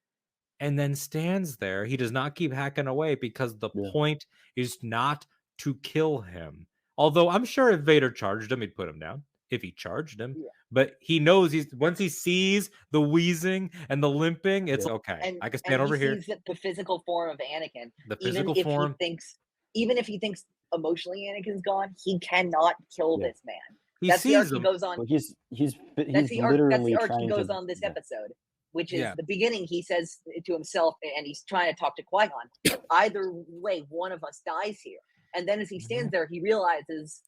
and then stands there. He does not keep hacking away because the point is not to kill him. Although I'm sure if Vader charged him, he'd put him down. If he charged him. Yeah. But he knows once he sees the wheezing and the limping, it's okay. I can stand over here. Sees the physical form of Anakin. The physical form. Even if he thinks emotionally Anakin's gone, he cannot kill this man. That's the arc he goes on. Well, he's that's the arc he goes on this Yeah. episode, which is the beginning. He says to himself, and he's trying to talk to Qui-Gon, either way, one of us dies here. And then as he stands there, he realizes,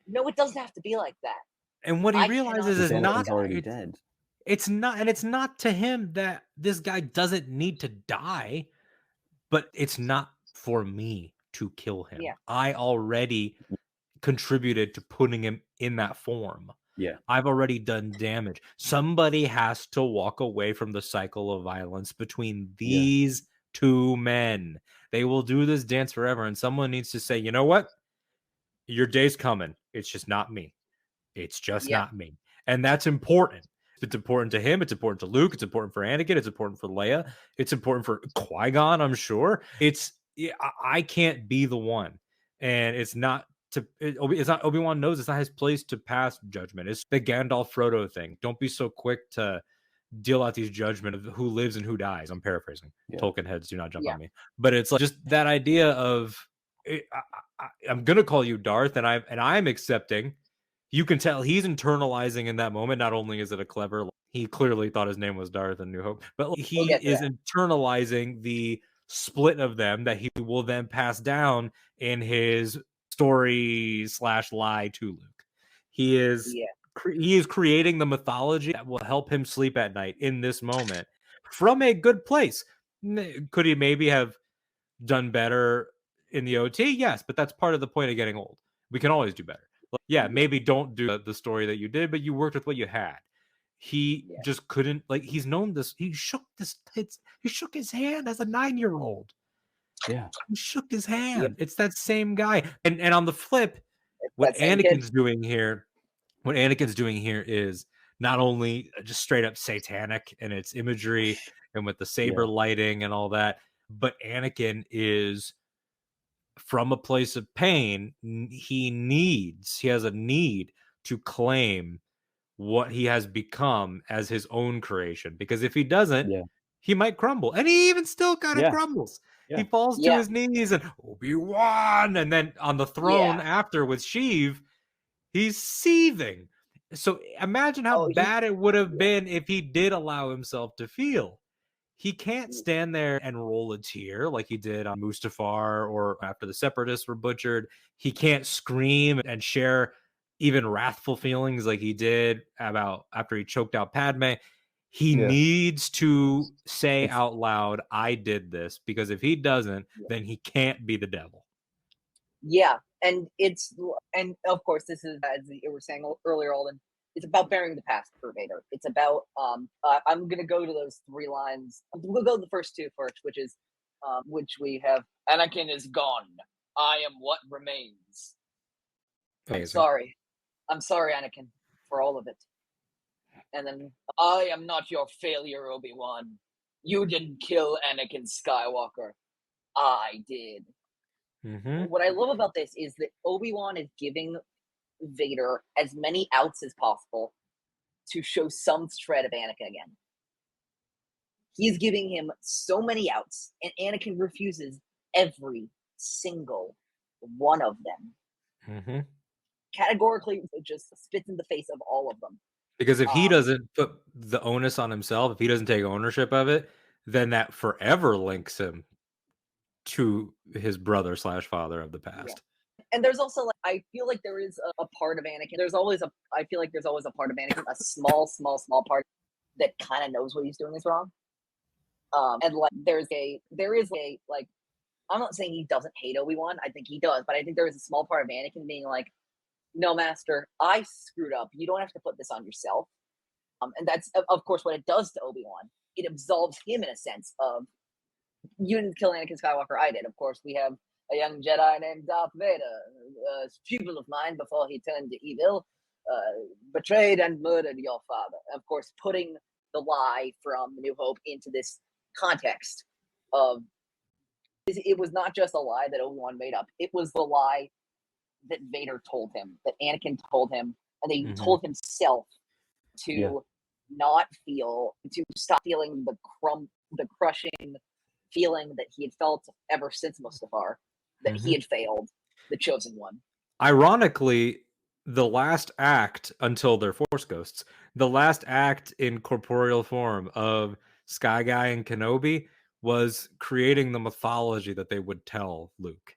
no, it doesn't have to be like that. And what he realizes is not already dead. It's not, and it's not to him that this guy doesn't need to die, but it's not for me to kill him. Yeah. I already contributed to putting him in that form. Yeah. I've already done damage. Somebody has to walk away from the cycle of violence between these two men. They will do this dance forever, and someone needs to say, you know what? Your day's coming. It's just not me. It's just not me. And that's important. It's important to him. It's important to Luke. It's important for Anakin. It's important for Leia. It's important for Qui-Gon, I'm sure. I can't be the one. And it's not Obi-Wan knows it's not his place to pass judgment. It's the Gandalf Frodo thing. Don't be so quick to deal out these judgment of who lives and who dies. I'm paraphrasing. Yeah. Tolkien heads do not jump on me, but it's like just that idea of I'm gonna call you Darth, and I'm accepting. You can tell he's internalizing in that moment. Not only is it a clever, he clearly thought his name was Darth in New Hope, but he is internalizing the split of them that he will then pass down in his story / lie to Luke. He is creating the mythology that will help him sleep at night in this moment from a good place. Could he maybe have done better in the OT? Yes, but that's part of the point of getting old. We can always do better. Yeah, maybe don't do the story that you did, but you worked with what you had. He just couldn't, like, he's known this. He shook his hand as a 9-year-old. Yeah. He shook his hand. It's that same guy. And on the flip, what Anakin's doing here is not only just straight up satanic in its imagery and with the saber lighting and all that, but Anakin is from a place of pain. He has a need to claim what he has become as his own creation, because if he doesn't, he might crumble, and he even still kind of crumbles. He falls to his knees and Obi-Wan, and then on the throne after with Sheev, he's seething. So imagine how bad it would have been if he did allow himself to feel. He can't stand there and roll a tear like he did on Mustafar or after the Separatists were butchered. He can't scream and share even wrathful feelings like he did about after he choked out Padme. He needs to say out loud, I did this, because if he doesn't, then he can't be the devil. Yeah, and of course, this is, as you were saying earlier, Alden, it's about burying the past for Vader. It's about, I'm going to go to those 3 lines. We'll go to the first 2 first, which is, which we have, Anakin is gone. I am what remains. Amazing. I'm sorry, Anakin, for all of it. And then, I am not your failure, Obi-Wan. You didn't kill Anakin Skywalker. I did. Mm-hmm. What I love about this is that Obi-Wan is giving Vader as many outs as possible to show some shred of Anakin again. He's giving him so many outs, and Anakin refuses every single one of them. Mm-hmm. Categorically, it just spits in the face of all of them. Because if he doesn't put the onus on himself, if he doesn't take ownership of it, then that forever links him to his brother / father of the past. And there's also, like, I feel like there is a part of Anakin. I feel like there's always a part of Anakin, a small part that kind of knows what he's doing is wrong. And like, there is a like, I'm not saying he doesn't hate Obi-Wan. I think he does, but I think there is a small part of Anakin being like, no, Master, I screwed up. You don't have to put this on yourself. And that's, of course, what it does to Obi-Wan. It absolves him in a sense of, you didn't kill Anakin Skywalker, I did. Of course, we have a young Jedi named Darth Vader, a pupil of mine before he turned to evil, betrayed and murdered your father. Of course, putting the lie from New Hope into this context of, it was not just a lie that Obi-Wan made up. It was the lie that Vader told him, that Anakin told him, and they told himself to not feel, to stop feeling the crushing feeling that he had felt ever since Mustafar, that he had failed, the chosen one. Ironically, the last act, until they're Force ghosts, the last act in corporeal form of Sky Guy and Kenobi was creating the mythology that they would tell Luke.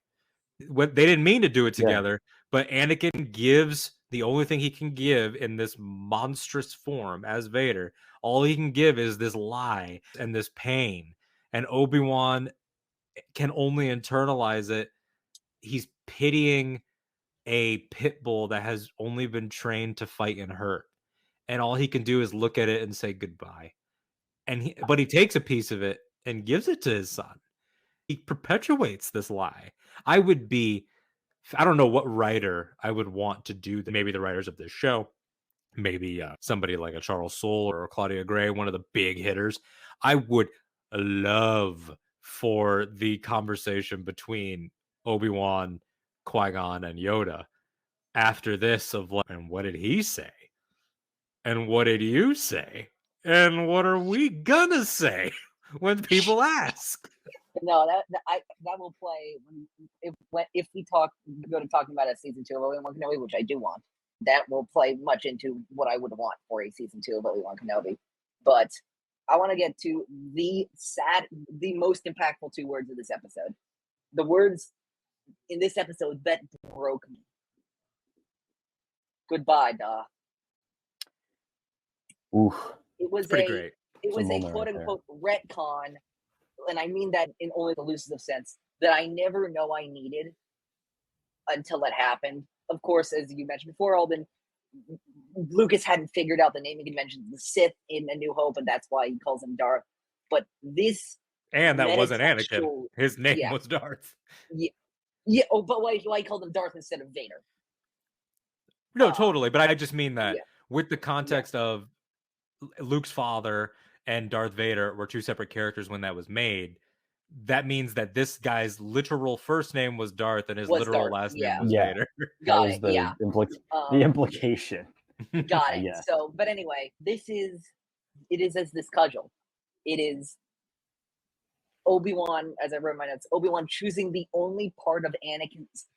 They didn't mean to do it together, but Anakin gives the only thing he can give in this monstrous form as Vader. All he can give is this lie and this pain, and Obi-Wan can only internalize it. He's pitying a pit bull that has only been trained to fight and hurt, and all he can do is look at it and say goodbye. But he takes a piece of it and gives it to his son. He perpetuates this lie. I don't know what writer I would want to do. Maybe the writers of this show, maybe somebody like a Charles Soule or Claudia Gray, one of the big hitters. I would love for the conversation between Obi-Wan, Qui-Gon, and Yoda after this of like, and what did he say? And what did you say? And what are we gonna say when people ask? No, that will play if we go to talking about a season 2 of Obi-Wan Kenobi, which I do want. That will play much into what I would want for a season 2 of Obi-Wan Kenobi. But I want to get to the most impactful 2 words of this episode. The words in this episode that broke me. Goodbye, Da. Oof. It was Pretty great. It was a quote unquote retcon, and I mean that in only the loosest sense, that I never know I needed until it happened. Of course, as you mentioned before, Alden, Lucas hadn't figured out the naming conventions of the Sith in A New Hope, and that's why he calls him Darth. But this, and that wasn't Anakin. His name was Darth. Yeah. Oh, but why he called him Darth instead of Vader? No, totally. But I just mean that with the context of Luke's father and Darth Vader were 2 separate characters when that was made. That means that this guy's literal first name was Darth and his literal last name was Vader. Got it. The implication. Got it. So, but anyway, it is as this cudgel. It is Obi-Wan, as I wrote in my notes, Obi-Wan choosing the only part of Anakin's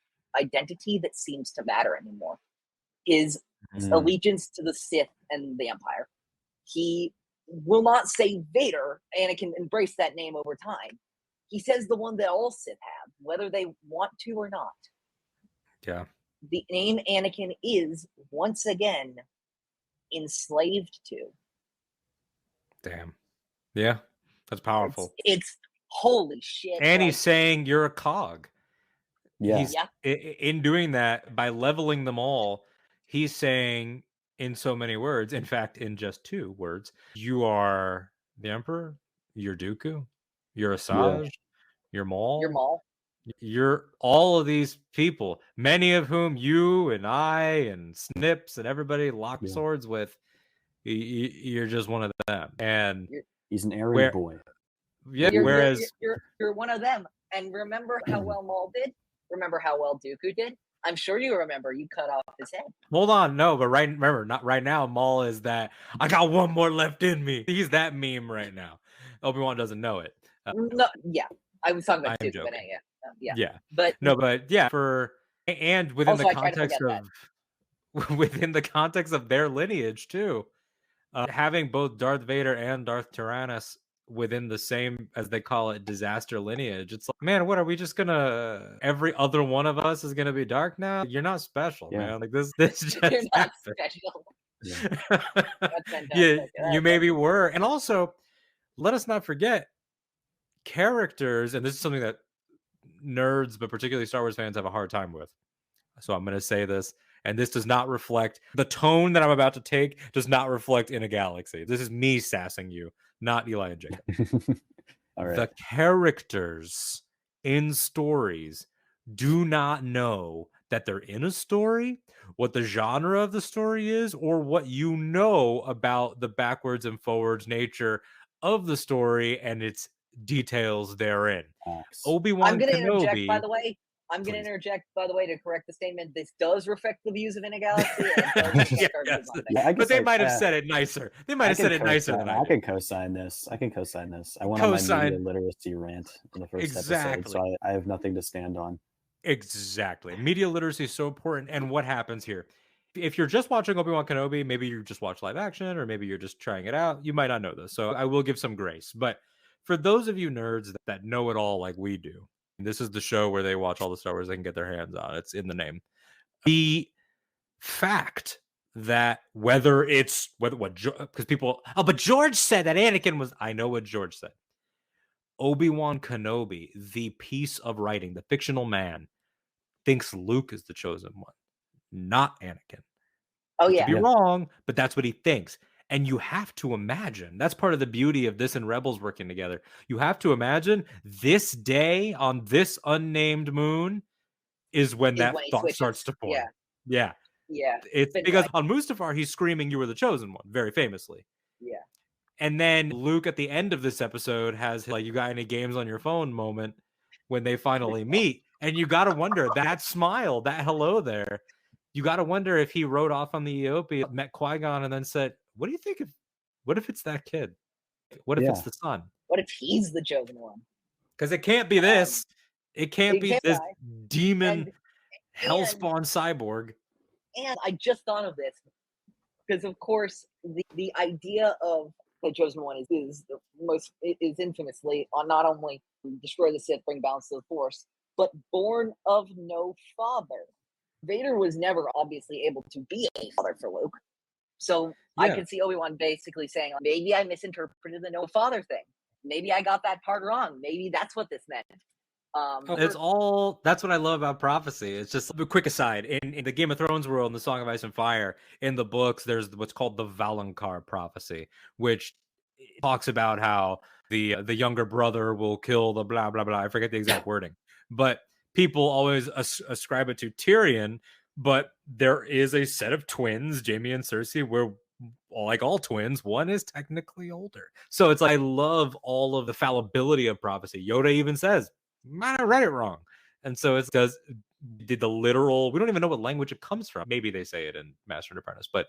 identity that seems to matter anymore. His allegiance to the Sith and the Empire. He will not say Vader. Anakin embraced that name over time. He says the one that all Sith have, whether they want to or not. Yeah. The name Anakin is, once again, enslaved to. Damn. Yeah. That's powerful. It's holy shit. And he's saying you're a cog. Yeah. In doing that, by leveling them all, he's saying in so many words, in fact, in just 2 words, you are the Emperor, you're Dooku, you're Asajj, you're Maul. You're all of these people, many of whom you and I and Snips and everybody lock swords with. You're just one of them. And he's an errand boy. Yeah, whereas you're one of them. And remember how well Maul did? Remember how well Dooku did? I'm sure you remember you cut off his head. Hold on, no, but not right now. Maul is that I got one more left in me. He's that meme right now. Obi-Wan doesn't know it. No, I was talking about Dooku, but and within the context of within the context of their lineage too, having both Darth Vader and Darth Tyrannus within the same, as they call it, disaster lineage. It's like, man, what are we just gonna? Every other one of us is gonna be dark now. You're not special, man. Like this just you're not special. You maybe were, and also let us not forget characters, and this is something that nerds, but particularly Star Wars fans, have a hard time with. So I'm going to say this, and this does not reflect the tone that I'm about to take. Does not reflect In a Galaxy. This is me sassing you, not Eli and Jacob. All right. The characters in stories do not know that they're in a story, what the genre of the story is, or what you know about the backwards and forwards nature of the story and its details therein. Obi-Wan Kenobi. I'm going to interject, by the way, to correct the statement. This does reflect the views of In a Galaxy. But they might have said it nicer. They might have said it nicer than I did. I can co-sign this. I went on my media literacy rant in the first episode, so I have nothing to stand on. Exactly. Media literacy is so important. And what happens here? If you're just watching Obi-Wan Kenobi, maybe you just watch live action, or maybe you're just trying it out. You might not know this, so I will give some grace. But for those of you nerds that know it all like we do, this is the show where they watch all the Star Wars they can get their hands on. It's in the name. The fact that because people, but George said that Anakin was, I know what George said. Obi-Wan Kenobi, the piece of writing, the fictional man, thinks Luke is the chosen one, not Anakin. Oh, yeah. Could be wrong, but that's what he thinks. And you have to imagine, that's part of the beauty of this and Rebels working together. You have to imagine this day on this unnamed moon is when that thought starts to form. Yeah. It's because on Mustafar, he's screaming, "You were the chosen one," very famously. Yeah. And then Luke at the end of this episode has like, "You got any games on your phone?" moment when they finally meet. And you got to wonder, that smile, that hello there, you got to wonder if he rode off on the Eopie, met Qui-Gon, and then said, what do you think What if it's that kid? What if it's the son? What if he's the chosen one? Because it can't be this. It can't be this demon hellspawn cyborg. And I just thought of this because, of course, the idea of the chosen one is infamously on not only destroy the Sith, bring balance to the Force, but born of no father. Vader was never obviously able to be a father for Luke. So I can see Obi-Wan basically saying, maybe I misinterpreted the no father thing. Maybe I got that part wrong. Maybe that's what this meant. That's what I love about prophecy. It's just a quick aside. In the Game of Thrones world, in the Song of Ice and Fire, in the books, there's what's called the Valonqar prophecy, which talks about how the younger brother will kill the blah, blah, blah. I forget the exact wording. But people always ascribe it to Tyrion, but there is a set of twins, Jaime and Cersei, where, like all twins, one is technically older. So it's like, I love all of the fallibility of prophecy. Yoda even says, might have read it wrong. And so it's because did the literal, we don't even know what language it comes from. Maybe they say it in Master and Apprentice, but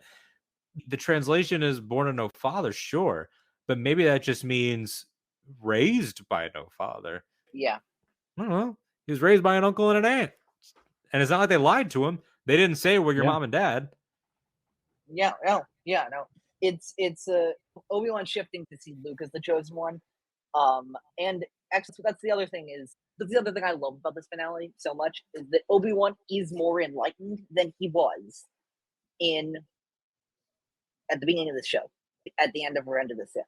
the translation is born of no father, sure. But maybe that just means raised by no father. Yeah. I don't know. He was raised by an uncle and an aunt. And it's not like they lied to him. They didn't say we're your mom and dad. No. It's Obi-Wan shifting to see Luke as the chosen one. And actually, that's the other thing I love about this finale so much is that Obi-Wan is more enlightened than he was at the beginning of the show, at the end of Revenge of the Sith.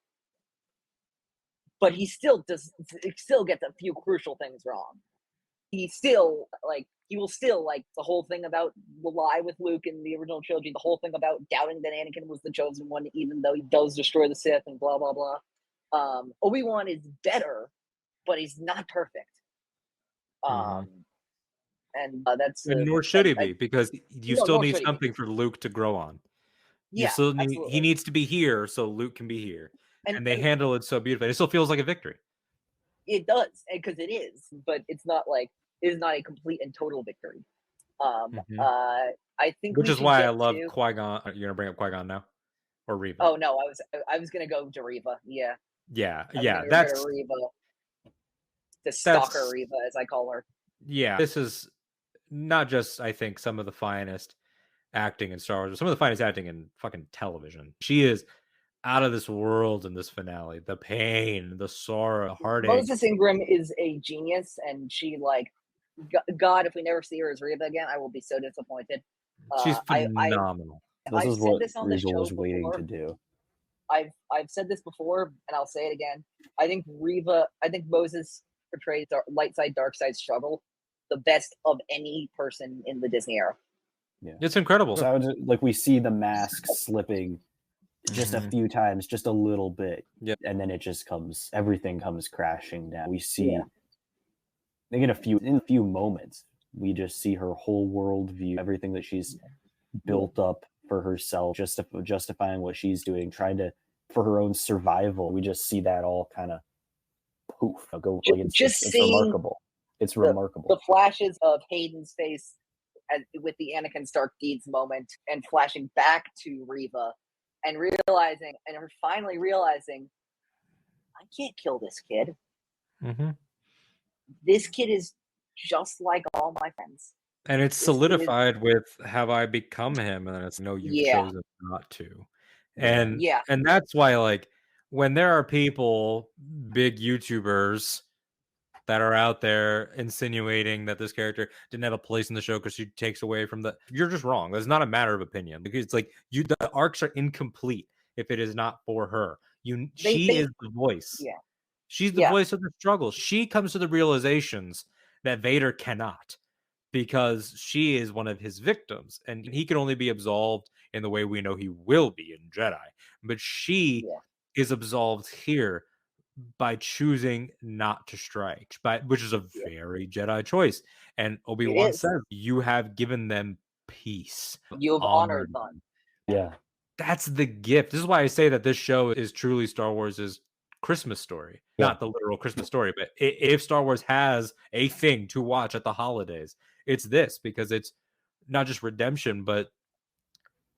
But he still gets a few crucial things wrong. He will still like the whole thing about the lie with Luke in the original trilogy, the whole thing about doubting that Anakin was the chosen one, even though he does destroy the Sith and blah, blah, blah. Obi-Wan is better, but he's not perfect. And that's nor should he be, because you still need something for Luke to grow on. He needs to be here so Luke can be here. And they handle it so beautifully. It still feels like a victory. It does, because it is, but it is not a complete and total victory. I think, which is why I love Qui-Gon. You're gonna bring up Qui-Gon now, or Reva? Oh no, I was gonna go to Reva. Yeah. That's Reva, the stalker Reva, as I call her. Yeah, this is not just, I think, some of the finest acting in Star Wars, but some of the finest acting in fucking television. She is out of this world in this finale. The pain, the sorrow, the heartache. Moses Ingram is a genius, and she, God, if we never see her as Reva again, I will be so disappointed. She's phenomenal. This is what Reva was waiting to do. I've said this before, and I'll say it again. I think Moses portrays the light side, dark side struggle the best of any person in the Disney era. Yeah, it's incredible. So we see the mask slipping just a few times, just a little bit, and then everything comes crashing down. We see, I think in a few moments, we just see her whole worldview, everything that she's built up for herself, justifying what she's doing, trying to, for her own survival. We just see that all kind of poof. It's remarkable. It's remarkable. The flashes of Hayden's face with the Anakin Stark Deeds moment, and flashing back to Reva, and finally realizing, I can't kill this kid. Mm-hmm. This kid is just like all my friends. And it's solidified with, have I become him? And then it's, no, you've chosen not to. And that's why, when there are people, big YouTubers, that are out there insinuating that this character didn't have a place in the show because she takes away from you're just wrong. It's not a matter of opinion, because it's the arcs are incomplete if it is not for her. She is the voice. Yeah. She's the voice of the struggle. She comes to the realizations that Vader cannot, because she is one of his victims, and he can only be absolved in the way we know he will be in Jedi. But she is absolved here by choosing not to strike, which is a very Jedi choice. And Obi-Wan says, you have given them peace. You have honored them. Yeah. That's the gift. This is why I say that this show is truly Star Wars' Christmas story. Not the literal Christmas story, but if Star Wars has a thing to watch at the holidays, it's this, because it's not just redemption, but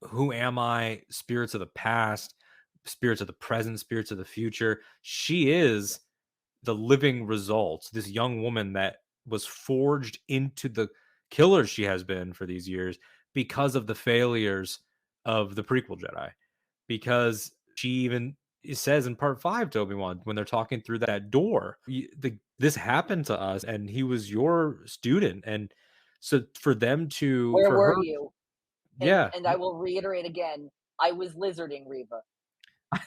who am I, spirits of the past, spirits of the present, spirits of the future. She is the living result, this young woman that was forged into the killer she has been for these years because of the failures of the prequel Jedi. Because she even says in part 5 to Obi-Wan, when they're talking through that door, this happened to us and he was your student. And so for them to, Where for were her, you? yeah, And I will reiterate again, I was lizarding Reva.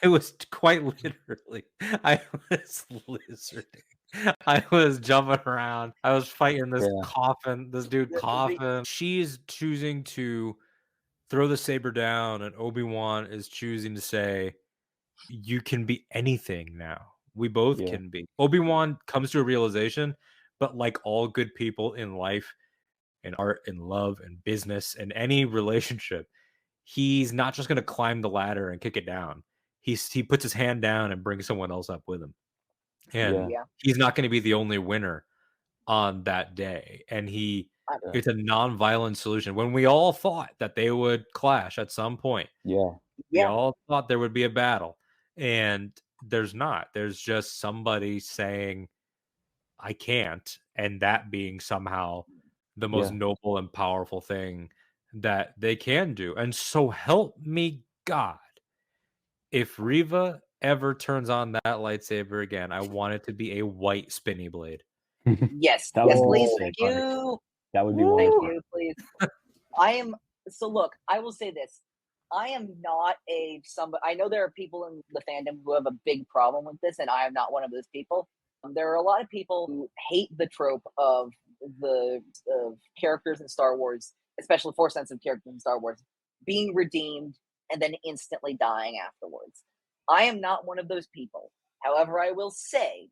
I was quite literally, I was lizarding. I was jumping around. I was fighting this coffin, this dude coffin. She's choosing to throw the saber down, and Obi-Wan is choosing to say, you can be anything now. We both can be. Obi-Wan comes to a realization, but like all good people in life, in art, in love, in business, in any relationship, he's not just going to climb the ladder and kick it down. He puts his hand down and brings someone else up with him. And he's not going to be the only winner on that day. And it's a non-violent solution. When we all thought that they would clash at some point, we all thought there would be a battle, and there's not. There's just somebody saying, I can't, and that being somehow the most noble and powerful thing that they can do. And so help me God, if Reva ever turns on that lightsaber again, I want it to be a white spinny blade. Yes, please, thank you. That would be thank wonderful. you, please. Look, I will say this. I am not I know there are people in the fandom who have a big problem with this, and I am not one of those people. There are a lot of people who hate the trope of characters in Star Wars, especially Force-sensitive characters in Star Wars, being redeemed and then instantly dying afterwards. I am not one of those people. However, I will say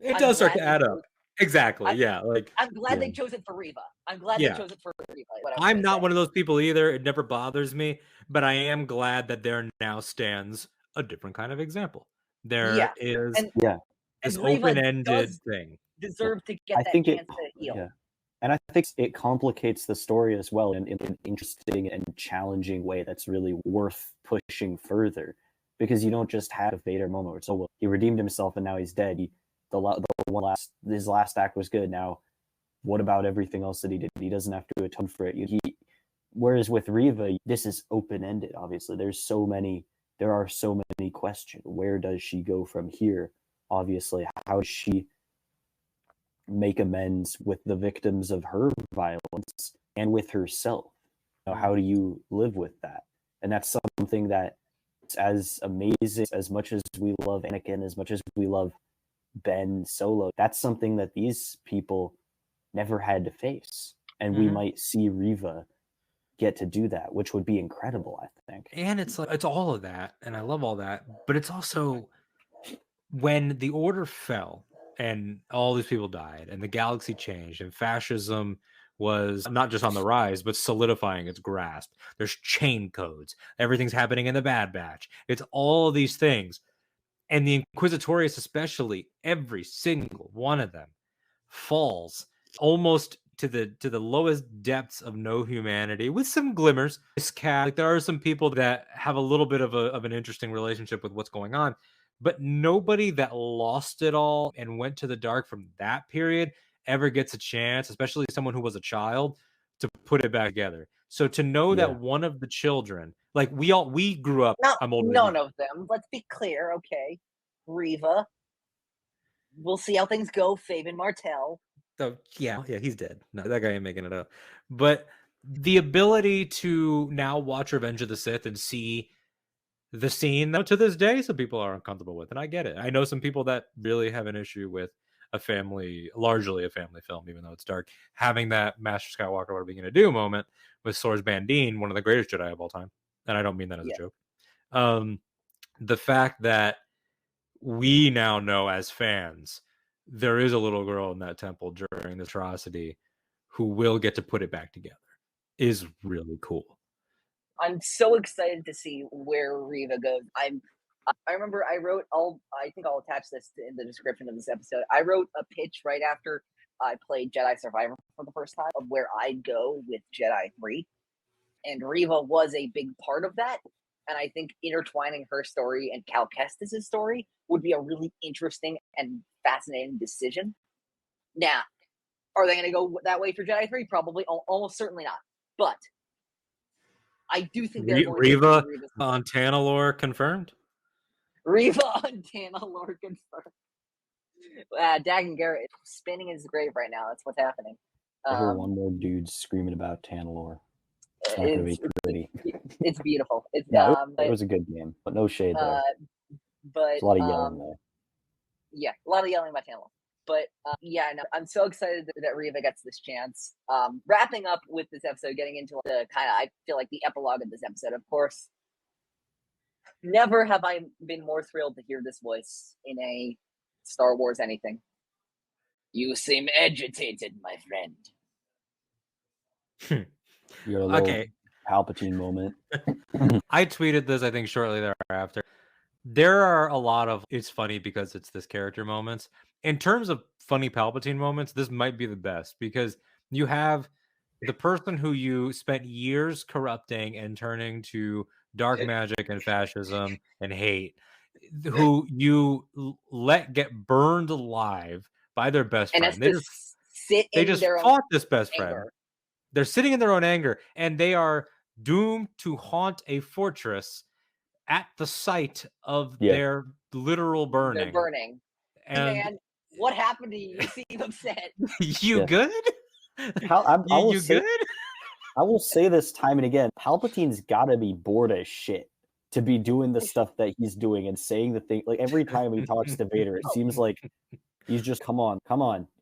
it does start to add up. Exactly. I'm glad they chose it for Reva. I'm glad they chose it for Reva. I'm not one of those people either. It never bothers me, but I am glad that there now stands a different kind of example. There is this open-ended thing. Deserve to get that chance to heal. Yeah. And I think it complicates the story as well in an interesting and challenging way that's really worth pushing further. Because you don't just have a Vader moment where it's, oh, well, he redeemed himself and now he's dead. His last act was good. Now, what about everything else that he did? He doesn't have to atone for it. Whereas with Reva, this is open-ended, obviously. There are so many questions. Where does she go from here? Obviously, how does she make amends with the victims of her violence and with herself? How do you live with that? And that's something that is as amazing. As much as we love Anakin, as much as we love Ben Solo, that's something that these people never had to face. And we might see Reva get to do that, which would be incredible, I think. And it's all of that, and I love all that, but it's also when the order fell and all these people died and the galaxy changed and fascism was not just on the rise but solidifying its grasp. There's chain codes, everything's happening in the Bad Batch, it's all of these things, and the Inquisitorius especially, every single one of them falls almost to the lowest depths of no humanity, with some glimmers. There are some people that have a little bit of an interesting relationship with what's going on, but nobody that lost it all and went to the dark from that period ever gets a chance, especially someone who was a child, to put it back together. So to know that one of the children, like we grew up. None of them. Let's be clear, okay? Reva. We'll see how things go. Fabian Martell. So yeah, he's dead. No, that guy ain't making it up. But the ability to now watch Revenge of the Sith and see the scene that to this day some people are uncomfortable with, and I get it. I know some people that really have an issue with largely a family film, even though it's dark, having that Master Skywalker, what are we going to do moment with Source Bandine, one of the greatest Jedi of all time. And I don't mean that as a joke. The fact that we now know as fans there is a little girl in that temple during this atrocity who will get to put it back together is really cool. I'm so excited to see where Reva goes. I remember I think I'll attach this in the description of this episode. I wrote a pitch right after I played Jedi Survivor for the first time of where I'd go with Jedi 3. And Reva was a big part of that. And I think intertwining her story and Cal Kestis' story would be a really interesting and fascinating decision. Now, are they going to go that way for Jedi 3? Probably, almost certainly not. But I do think they're going Reva to Reva's on Tanalorr confirmed. Reva on Tanalorr confirmed. Dagan Garrett spinning his grave right now. That's what's happening. I hear one more dude screaming about Tanalorr. It's not going to be pretty. It's beautiful. It's it was a good game, but no shade there. But there's a lot of yelling there. Yeah, a lot of yelling about Tanalorr. But yeah, no, I'm so excited that Reva gets this chance. Wrapping up with this episode, getting into the kind of, I feel like the epilogue of this episode. Of course, never have I been more thrilled to hear this voice in a Star Wars anything. You seem agitated, my friend. You're a little Palpatine moment. I tweeted this, I think, shortly thereafter. There are a lot of, it's funny because it's this character moments. In terms of funny Palpatine moments, this might be the best because you have the person who you spent years corrupting and turning to dark magic and fascism and hate, who you let get burned alive by their best friend. They just fought this best friend. They're sitting in their own anger, and they are doomed to haunt a fortress at the site of their literal burning. They're burning. And man, what happened to you? You seem upset. You good? I will say this time and again. Palpatine's got to be bored as shit to be doing the stuff that he's doing and saying the thing. Like every time he talks to Vader, it seems like he's just, come on,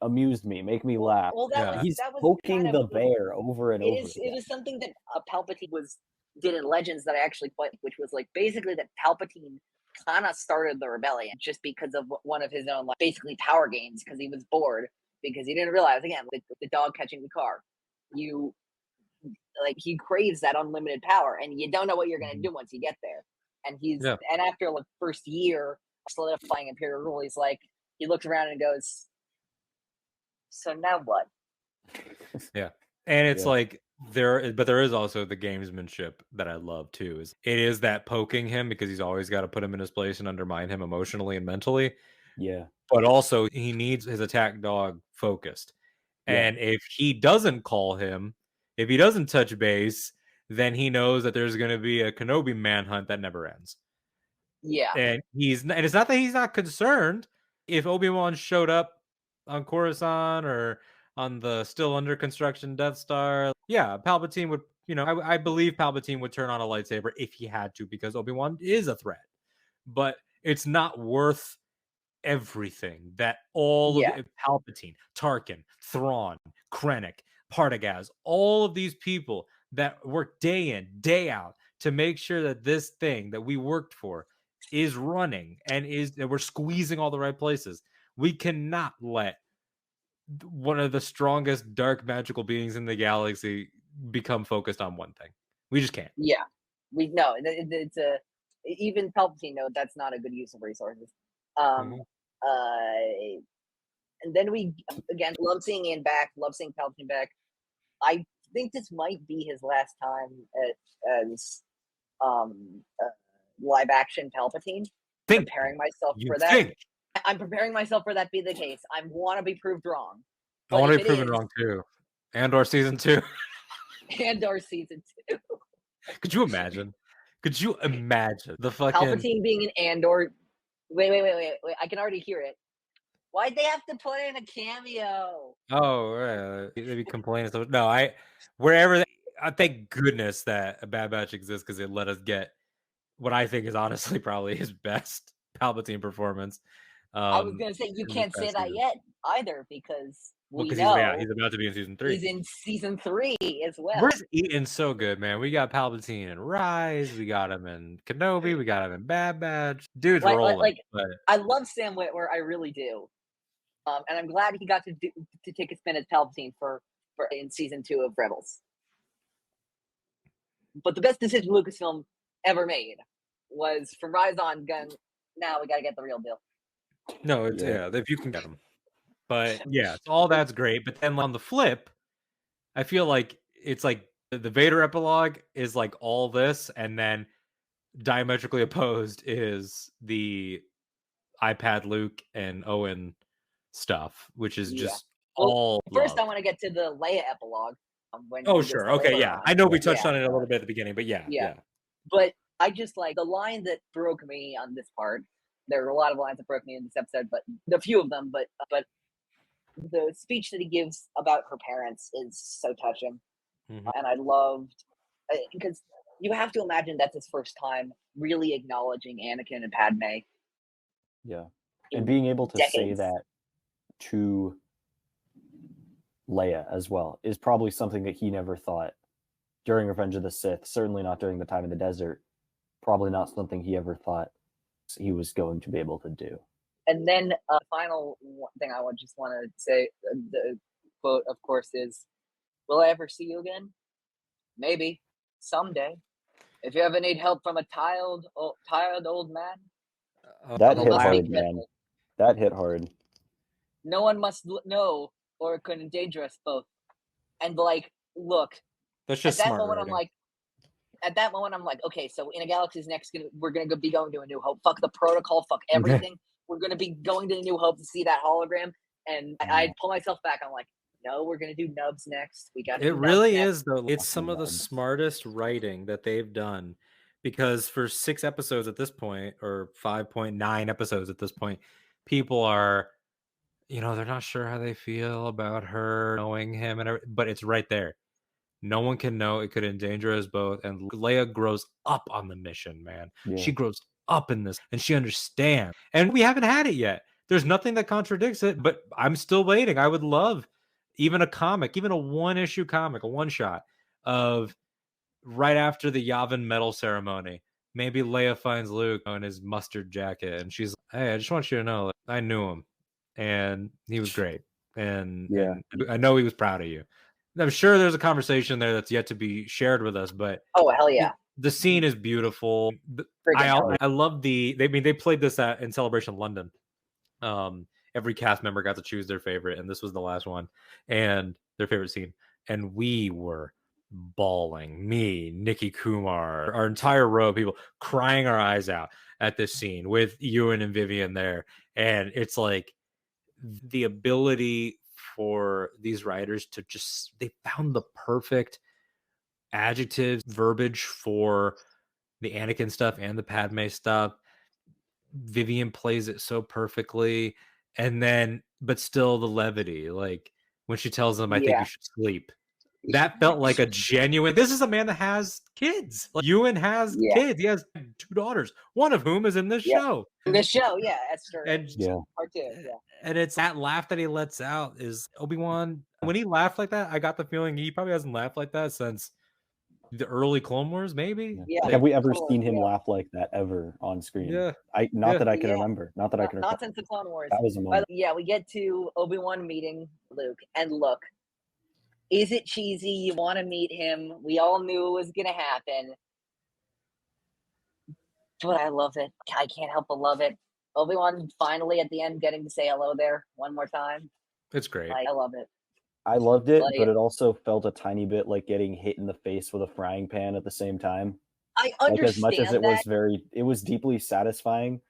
amuse me, make me laugh. Well, he's poking kind of the bear over and over. It was something that Palpatine did in Legends that I actually quite, which was like basically that Palpatine kind of started the rebellion just because of one of his own, like, basically power gains, because he was bored, because he didn't realize, again, the dog catching the car. He craves that unlimited power, and you don't know what you're going to do once you get there. And and after the first year solidifying Imperial rule, he's like, he looks around and goes, so now what? Yeah. And it's like, there is also the gamesmanship that I love too. It is that poking him because he's always got to put him in his place and undermine him emotionally and mentally. Yeah. But also he needs his attack dog focused. And if he doesn't call him, if he doesn't touch base, then he knows that there's going to be a Kenobi manhunt that never ends. Yeah. And it's not that he's not concerned. If Obi-Wan showed up on Coruscant or on the still under construction Death Star, Palpatine would, I believe Palpatine would turn on a lightsaber if he had to, because Obi-Wan is a threat. But it's not worth everything that all of Palpatine, Tarkin, Thrawn, Krennic, Partagaz, all of these people that work day in, day out to make sure that this thing that we worked for is running and we're squeezing all the right places. We cannot let one of the strongest dark magical beings in the galaxy become focused on one thing. We just can't. Yeah, we know it's even Palpatine knows that's not a good use of resources. And then we again love seeing Ian back, love seeing Palpatine back. I think this might be his last time as live action Palpatine. Preparing myself for that. I'm preparing myself for that to be the case. I want to be proved wrong. I want to be proven wrong too. And/or season 2. And/or season 2. Could you imagine? The fucking Palpatine being an Andor? Wait! I can already hear it. Why'd they have to put in a cameo? Oh, they'd be complaining. No, thank goodness that a Bad Batch exists, because it let us get what I think is honestly probably his best Palpatine performance. I was gonna say you can't say that yet either, because we know he's about to be in season 3. He's in season 3 as well. We're eating so good, man. We got Palpatine in Rise, we got him in Kenobi, we got him in Bad Batch. Dude's rolling. I love Sam Witwer, I really do. And I'm glad he got to take a spin as Palpatine for in season 2 of Rebels. But the best decision Lucasfilm ever made was from Rise on, now we got to get the real deal. No, it's if you can get them. But all that's great. But then on the flip, I feel like it's like the Vader epilogue is like all this, and then diametrically opposed is the iPad Luke and Owen stuff, which is just all First, love. I want to get to the Leia epilogue. When Oh, he sure. goes to Okay, Leia. yeah. I know we touched on it a little bit at the beginning, but yeah. But I just like the line that broke me on this part. There were a lot of lines that broke me in this episode, but a few of them. But the speech that he gives about her parents is so touching, and I loved because you have to imagine that's his first time really acknowledging Anakin and Padme. Yeah, and being able to say that to Leia as well is probably something that he never thought during Revenge of the Sith. Certainly not during the time in the desert. Probably not something he ever thought he was going to be able to do. And then final thing I just want to say, the quote, of course, is, "Will I ever see you again? Maybe. Someday. If you ever need help from a tired old man." That hit hard, man. That hit hard. "No one must know, or it could endanger us both." And like, look, that's just at that smart moment, writing. I'm like, okay, so in a galaxy's next, we're gonna be going to A New Hope. Fuck the protocol. Fuck everything. We're gonna be going to A New Hope to see that hologram. And I pull myself back. I'm like, no, we're gonna do Nubs next. We got. It really is though. It's some of the smartest writing that they've done, because for 6 episodes at this point, or 5.9 episodes at this point, people are, they're not sure how they feel about her knowing him, but it's right there. No one can know. It could endanger us both. And Leia grows up on the mission, man. Yeah. She grows up in this, and she understands. And we haven't had it yet. There's nothing that contradicts it, but I'm still waiting. I would love even a comic, even a 1-issue comic, a one-shot of right after the Yavin medal ceremony. Maybe Leia finds Luke in his mustard jacket, and she's like, "Hey, I just want you to know, I knew him, and he was great, and I know he was proud of you." I'm sure there's a conversation there that's yet to be shared with us, but oh hell yeah, the scene is beautiful. I love they played this in Celebration London. Every cast member got to choose their favorite, and this was the last one, and their favorite scene, and we were bawling. Me, Nikki Kumar, our entire row of people crying our eyes out at this scene with Ewan and Vivian there, and it's like the ability for these writers to they found the perfect adjectives, verbiage for the Anakin stuff and the Padme stuff. Vivian plays it so perfectly, and then but still the levity, like when she tells them, "I think you should sleep." That felt like a genuine. This is a man that has kids. Like, Ewan has kids. He has 2 daughters, one of whom is in this show. This show, Esther, and part 2, and it's that laugh that he lets out is Obi-Wan. When he laughed like that, I got the feeling he probably hasn't laughed like that since the early Clone Wars, maybe. Yeah. Have we ever seen him laugh like that ever on screen? Yeah. Not that I can remember. Not since the Clone Wars. That was a moment. We get to Obi-Wan meeting Luke, and look, is it cheesy? You want to meet him. We all knew it was going to happen. But I love it. I can't help but love it. Obi-Wan finally at the end getting to say hello there one more time. It's great. I love it. I loved it, but it also felt a tiny bit like getting hit in the face with a frying pan at the same time. I understand as much as it was deeply satisfying.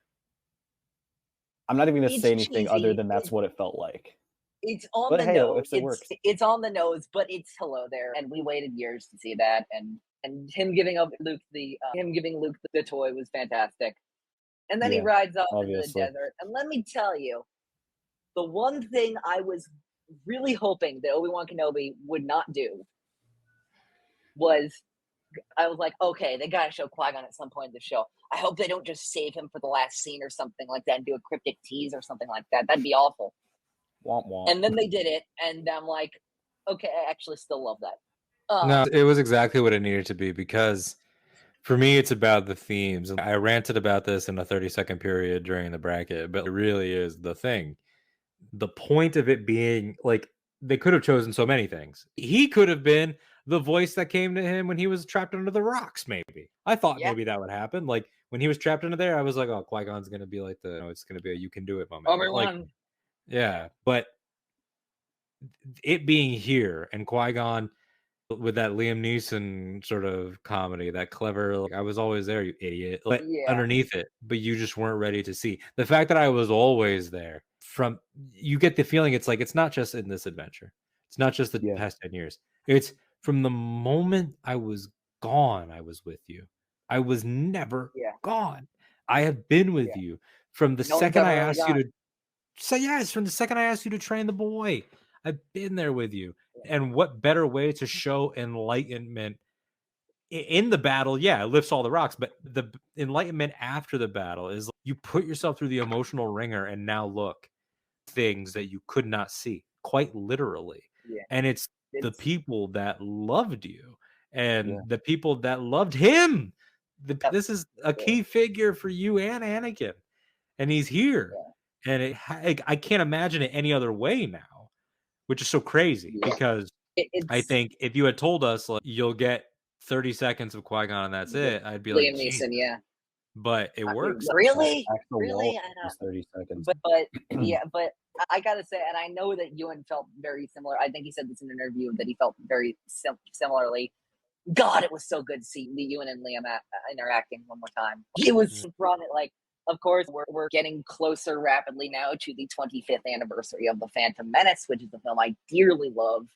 I'm not even going to say anything other than that's what it felt like. It's on the nose. It's on the nose, but it's hello there, and we waited years to see that. And him giving Luke the toy was fantastic. And then he rides off into the desert. And let me tell you, the one thing I was really hoping that Obi-Wan Kenobi would not do was, I was like, okay, they gotta show Qui-Gon at some point in the show. I hope they don't just save him for the last scene or something like that and do a cryptic tease or something like that. That'd be awful. Womp womp. And then they did it, and I'm like, okay, I actually still love that. No, it was exactly what it needed to be, because for me, it's about the themes. I ranted about this in a 30-second period during the bracket, but it really is the thing. The point of it being, like, they could have chosen so many things. He could have been the voice that came to him when he was trapped under the rocks, maybe. I thought maybe that would happen. Like, when he was trapped under there, I was like, oh, Qui-Gon's going to be like it's going to be a you can do it moment. Obi-Wan. Yeah, but it being here and Qui-Gon with that Liam Neeson sort of comedy, that clever, like, I was always there, you idiot, like, Yeah. underneath it, but you just weren't ready to see. The fact that I was always there, from you get the feeling it's like it's not just in this adventure. It's not just the Yeah. past 10 years. It's from the moment I was gone, I was with you. I was never Yeah. gone. I have been with Yeah. you from the No one's second ever I really asked you gone. to say yes, from the second I asked you to train the boy. I've been there with you. And what better way to show enlightenment in the battle? Yeah, it lifts all the rocks, but the enlightenment after the battle is you put yourself through the emotional ringer, and now look, things that you could not see, quite literally. Yeah. And it's the It's people that loved you and Yeah. the people that loved him. Yep. This is a key figure for you and Anakin, and he's here. And I can't imagine it any other way now, which is so crazy because I it's think if you had told us like you'll get 30 seconds of Qui-Gon and that's it, I'd be like, Liam "Geez." Neeson. Yeah. But it works. Really? Actual Really? wall is 30 seconds. But yeah, but I gotta say, and I know that Ewan felt very similar. I think he said this in an interview that he felt very similarly. God, it was so good to see Ewan and Liam interacting one more time. It was brought it like, of course, we're getting closer rapidly now to the 25th anniversary of The Phantom Menace, which is a film I dearly love.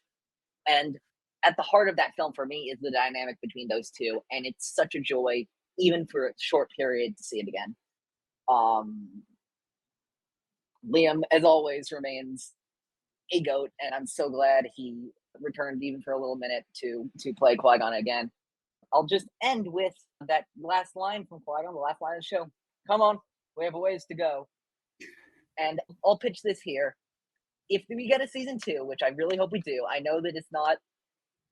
And at the heart of that film for me is the dynamic between those two, and it's such a joy, even for a short period, to see it again. Liam, as always, remains a goat, and I'm so glad he returned even for a little minute to play Qui-Gon again. I'll just end with that last line from Qui-Gon, the last line of the show. Come on, we have a ways to go. And I'll pitch this here. If we get a season 2, which I really hope we do, I know that it's not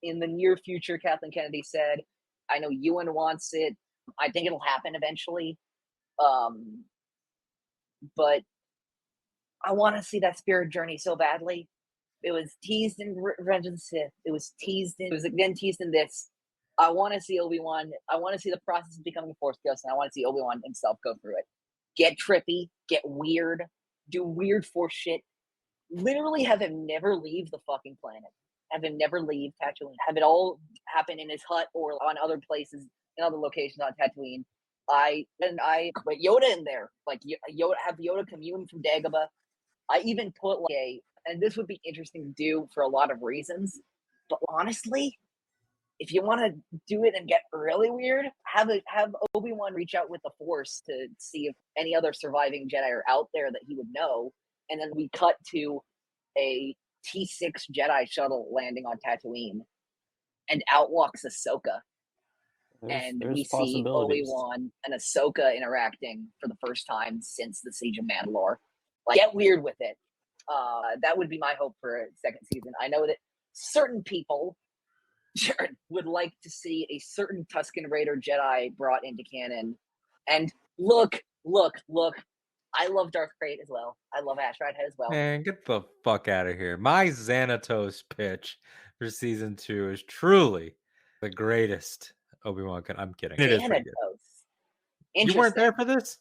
in the near future, Kathleen Kennedy said. I know Ewan wants it. I think it'll happen eventually. But I want to see that spirit journey so badly. It was teased in Revenge of the Sith. It was again teased in this. I want to see Obi-Wan. I want to see the process of becoming a Force ghost, and I want to see Obi-Wan himself go through it. Get trippy, get weird, do weird Force shit. Literally have him never leave the fucking planet. Have him never leave Tatooine. Have it all happen in his hut or on other places, in other locations on Tatooine. I put Yoda in there. Like Yoda, have Yoda commune from Dagobah. I even put and this would be interesting to do for a lot of reasons. But honestly, if you want to do it and get really weird, have Obi-Wan reach out with the Force to see if any other surviving Jedi are out there that he would know, and then we cut to a T6 Jedi shuttle landing on Tatooine, and out walks Ahsoka, and we see Obi-Wan and Ahsoka interacting for the first time since the Siege of Mandalore. Like, get weird with it. That would be my hope for a second season. I know that certain people would like to see a certain Tusken Raider Jedi brought into canon. And look, I love Darth Krayt as well. I love Ash Ridehead as well. Man, get the fuck out of here. My Xanatos pitch for season 2 is truly the greatest Obi-Wan. I'm kidding. It is pretty good. You weren't there for this?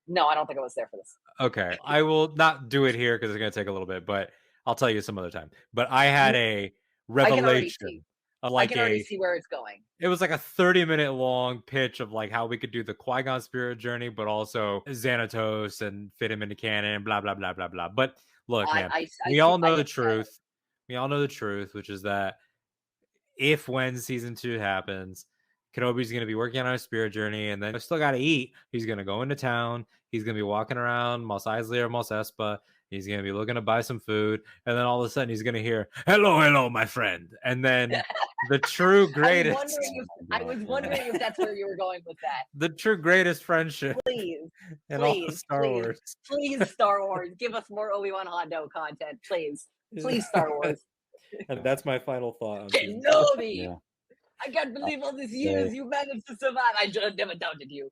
No, I don't think I was there for this. Okay, I will not do it here because it's going to take a little bit, but I'll tell you some other time. But I had a revelation. I can already see where it's going. It was like a 30-minute long pitch of like how we could do the Qui-Gon spirit journey, but also Xanatos and fit him into canon, blah, blah, blah, blah, blah. But look, man, we all know the truth. We all know the truth, which is that when season 2 happens, Kenobi's going to be working on our spirit journey, and then I still got to eat. He's going to go into town. He's going to be walking around Mos Eisley or Mos Espa. He's going to be looking to buy some food. And then all of a sudden he's going to hear, hello, my friend. And then the true greatest. I was wondering if that's where you were going with that. The true greatest friendship. Please, all Star Wars. Please, Star Wars. Give us more Obi-Wan Hondo content. Please, Star Wars. And that's my final thought on Kenobi! Yeah. I can't believe all these years you managed to survive. I should have never doubted you.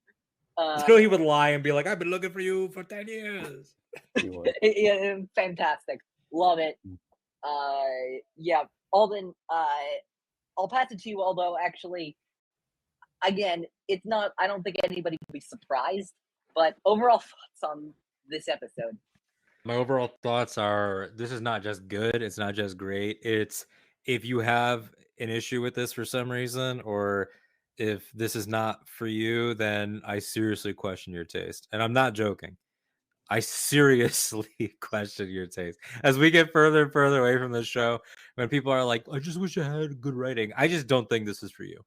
Still, he would lie and be like, I've been looking for you for 10 years. Yeah, fantastic. Love it. Yeah, Alden, I'll pass it to you, although actually, again, it's not, I don't think anybody will be surprised, but overall thoughts on this episode. My overall thoughts are, this is not just good, it's not just great, it's if you have an issue with this for some reason, or if this is not for you, then I seriously question your taste. And I'm not joking. I seriously question your taste. As we get further and further away from this show, when people are like, I just wish I had good writing, I just don't think this is for you.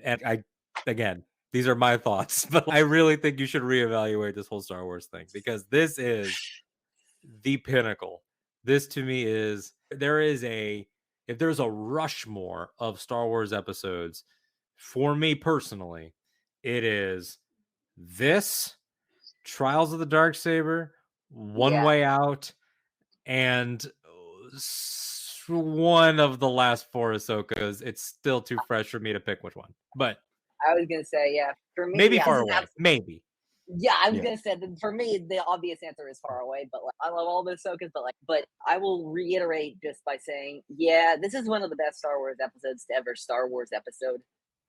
And again, these are my thoughts, but I really think you should reevaluate this whole Star Wars thing, because this is the pinnacle. This to me is, if there's a Rushmore of Star Wars episodes, for me personally, it is this, Trials of the Darksaber, One Way Out, and one of the last 4 Ahsokas. It's still too fresh for me to pick which one, but I was gonna say, for me, maybe Far Away. Maybe. Yeah, I was gonna say that for me, the obvious answer is Far Away, but I love all the Ahsokas, but I will reiterate just by saying, this is one of the best Star Wars episodes to ever Star Wars episode.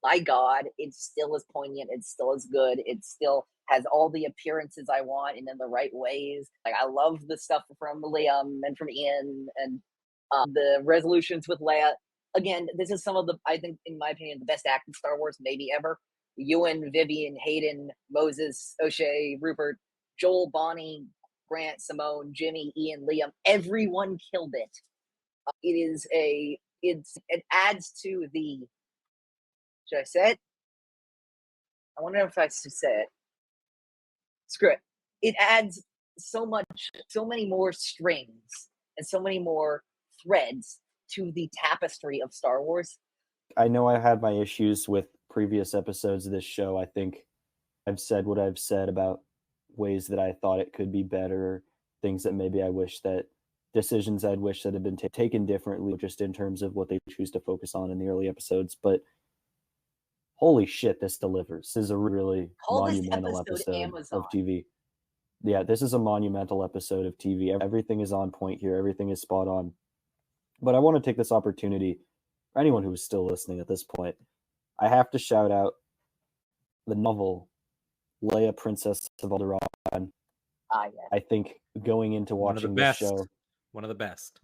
My God, it still is poignant. It still is good. It still has all the appearances I want and in the right ways. I love the stuff from Liam and from Ian and the resolutions with Leia. Again, this is some of the, I think, in my opinion, the best acting Star Wars maybe ever. Ewan, Vivian, Hayden, Moses, O'Shea, Rupert, Joel, Bonnie, Grant, Simone, Jimmy, Ian, Liam, everyone killed it. It adds to the, should I say it? I wonder if I should say it. Screw it. It adds so many more strings and so many more threads to the tapestry of Star Wars. I know I had my issues with previous episodes of this show. I think I've said what I've said about ways that I thought it could be better, things that maybe I wish that decisions I'd wish that had been taken differently, just in terms of what they choose to focus on in the early episodes. But holy shit, this delivers. This is a really monumental episode of TV. Yeah, this is a monumental episode of TV. Everything is on point here. Everything is spot on. But I want to take this opportunity, for anyone who is still listening at this point, I have to shout out the novel Leia, Princess of Alderaan. Yeah. I think going into watching this show, one of the best.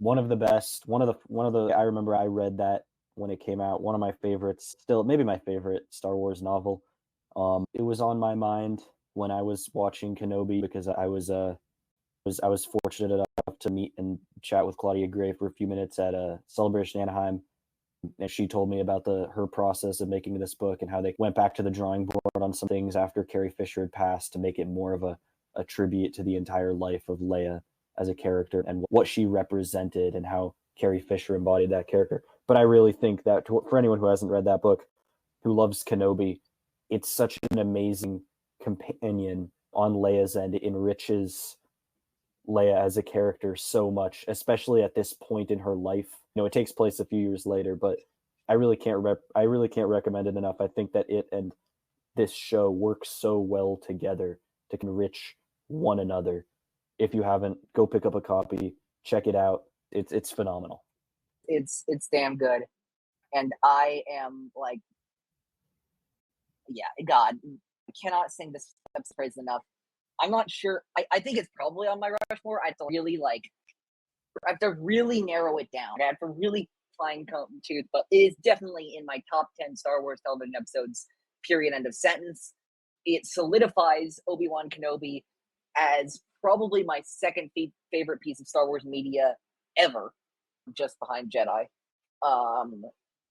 I remember I read that when it came out. One of my favorites, still maybe my favorite Star Wars novel. It was on my mind when I was watching Kenobi, because I was fortunate enough to meet and chat with Claudia Gray for a few minutes at a Celebration Anaheim, and she told me about her process of making this book and how they went back to the drawing board on some things after Carrie Fisher had passed to make it more of a tribute to the entire life of Leia as a character and what she represented and how Carrie Fisher embodied that character. But I really think that for anyone who hasn't read that book, who loves Kenobi, it's such an amazing companion on Leia's end. It enriches Leia as a character so much, especially at this point in her life. It takes place a few years later, but I really can't recommend it enough. I think that it and this show work so well together to enrich one another. If you haven't, go pick up a copy, check it out. It's phenomenal. It's damn good. And I am God, I cannot sing this praise enough. I'm not sure. I think it's probably on my Rushmore. I have to really narrow it down. I have to really fine tooth, but it is definitely in my top 10 Star Wars television episodes, period, end of sentence. It solidifies Obi-Wan Kenobi as probably my second favorite piece of Star Wars media ever, just behind Jedi.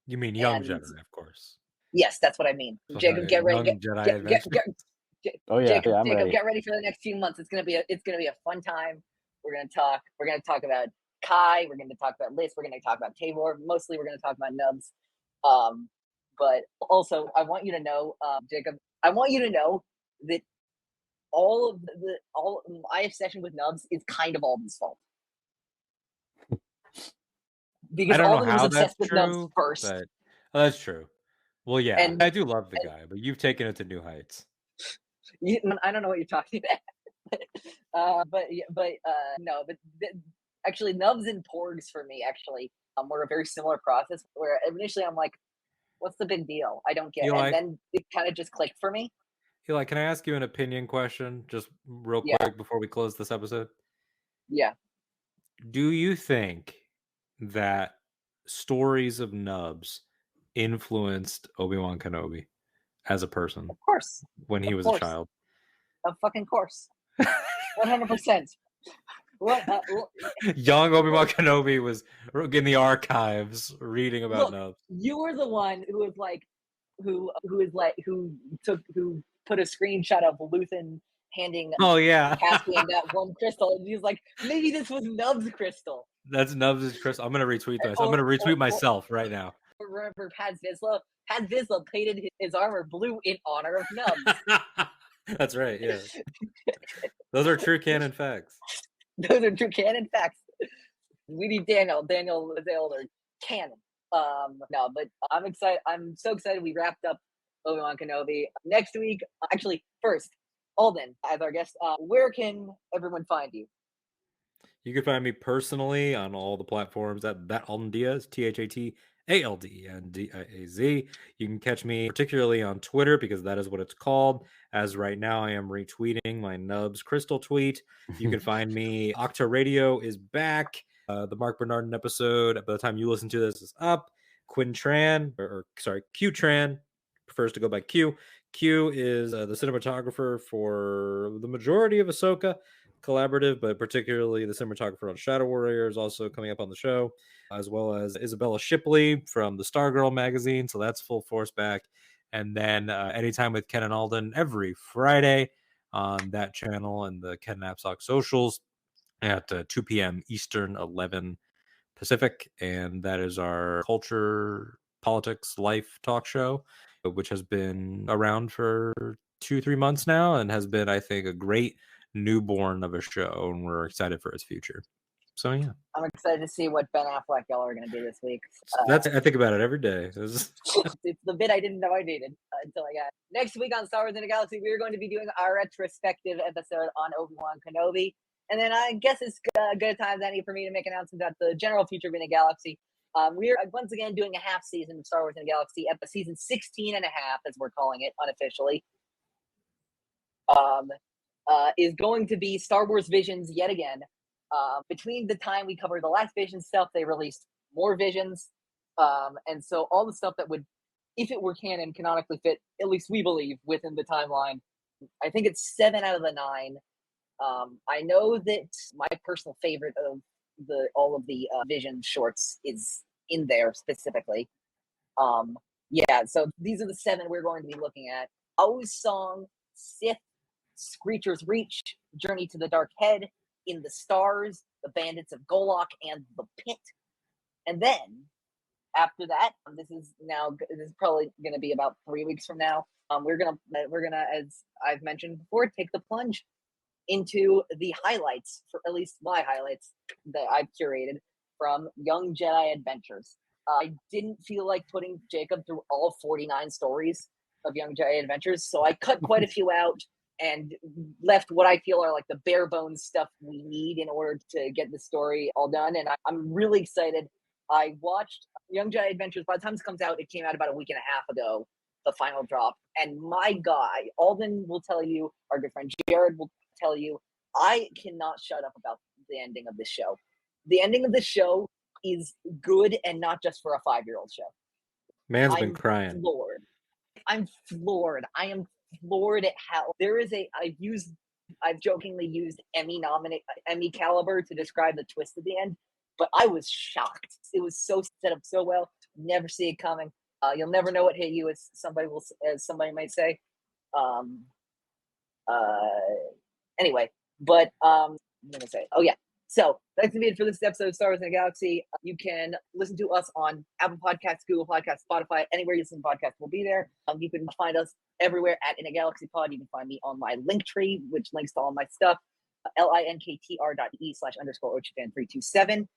You mean Young Jedi, of course. Yes, that's what I mean. Jacob, get ready. I'm Jacob, ready. Get ready for the next few months. It's gonna be a fun time. We're gonna talk about Kai. We're gonna talk about Liz. We're gonna talk about Tabor. Mostly, we're gonna talk about Nubs. But also, I want you to know, Jacob. I want you to know that all my obsession with Nubs is kind of Alden's fault. Because Alden was obsessed with Nubs first. But, that's true. Well, yeah, and I do love the guy, but you've taken it to new heights. I don't know what you're talking about. Actually, Nubs and Porgs for me were a very similar process. Where initially I'm like, "What's the big deal? I don't get it," and then it kind of just clicked for me. Eli, can I ask you an opinion question, just real quick before we close this episode? Yeah. Do you think that stories of Nubs influenced Obi-Wan Kenobi as a person Of course. when he Of was course. a child? Of fucking course. 100%. What? Young Obi-Wan Kenobi was in the archives reading about Look, Nubs. you were the one who was like, who put a screenshot of Luthen handing Oh yeah, Caspian that one crystal, and he's like, maybe this was Nub's crystal. that's Nubs' crystal. I'm gonna retweet this. I'm gonna retweet myself right now. Remember, Paz Vizsla painted his armor blue in honor of Nubs. That's right. Yeah, those are true canon facts. Those are true canon facts. We need Daniel was the older canon. No, but I'm excited. I'm so excited. We wrapped up Obi-Wan Kenobi. Next week, actually, first, Alden as our guest. Where can everyone find you? You can find me personally on all the platforms at that Alden Diaz, ThatAldenDiaz. You can catch me particularly on Twitter because that is what it's called. As right now, I am retweeting my Nubs Crystal tweet. You can find me. Ahch-To Radio is back. The Mark Bernardin episode, by the time you listen to this, is up. Q-Tran prefers to go by Q. Q is the cinematographer for the majority of Ahsoka collaborative, but particularly the cinematographer on Shadow Warrior is also coming up on the show, as well as Isabella Shipley from the Stargirl magazine. So that's full force back. And then Anytime with Ken and Alden every Friday on that channel and the Ken Knapsack socials at 2 p.m. Eastern, 11 Pacific. And that is our culture, politics, life talk show, which has been around for 2-3 months now and has been, I think, a great newborn of a show, and we're excited for its future. So yeah, I'm excited to see what Ben Affleck y'all are going to do this week. that's I think about it every day. It's the bit I didn't know I needed until I got it. Next week on Star Wars in the Galaxy, we are going to be doing our retrospective episode on Obi-Wan Kenobi. And then I guess it's good time as any for me to make announcements about the general future of in the Galaxy. We're once again doing a half season of Star Wars in the Galaxy, season 16 and a half, as we're calling it unofficially. Is going to be Star Wars Visions yet again. Between the time we covered the last Vision stuff, they released more Visions. And so all the stuff that would, if it were canon, canonically fit, at least we believe, within the timeline. I think it's 7 out of the 9. I know that my personal favorite of all of the Vision shorts is in there specifically. Yeah, so these are the 7 we're going to be looking at. O's Song, Sith, Screecher's Reach, Journey to the Dark Head, In the Stars, The Bandits of Golok, and The Pit. And then, after that, this is probably going to be about 3 weeks from now. We're gonna, as I've mentioned before, take the plunge into the highlights, for at least my highlights that I've curated from Young Jedi Adventures. I didn't feel like putting Jacob through all 49 stories of Young Jedi Adventures, so I cut quite a few out and left what I feel are like the bare bones stuff we need in order to get the story all done. And I'm really excited. I watched Young Jedi Adventures. By the time this comes out, it came out about a week and a half ago, the final drop. And my guy, Alden will tell you, our good friend Jared will tell you, I cannot shut up about the ending of this show. The ending of this show is good, and not just for a 5-year-old show. Man's been crying. I'm floored. I am floored at how there is I've jokingly used Emmy caliber to describe the twist at the end, but I was shocked. It was so set up so well. Never see it coming. You'll never know what hit you, as somebody might say. Anyway, but I'm gonna say, oh yeah. So that's gonna be it for this episode of Star Wars in the Galaxy. You can listen to us on Apple Podcasts, Google Podcasts, Spotify, anywhere you listen to podcasts, we'll be there. You can find us everywhere at In a Galaxy Pod. You can find me on my Linktree, which links to all my stuff. linktr.e/_Ochifan327.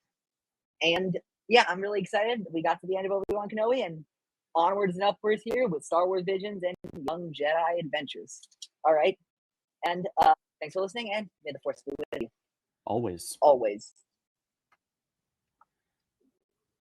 And yeah, I'm really excited. We got to the end of Obi-Wan Kenobi, and onwards and upwards here with Star Wars Visions and Young Jedi Adventures. All right. And thanks for listening, and may the Force be with you. Always. Always.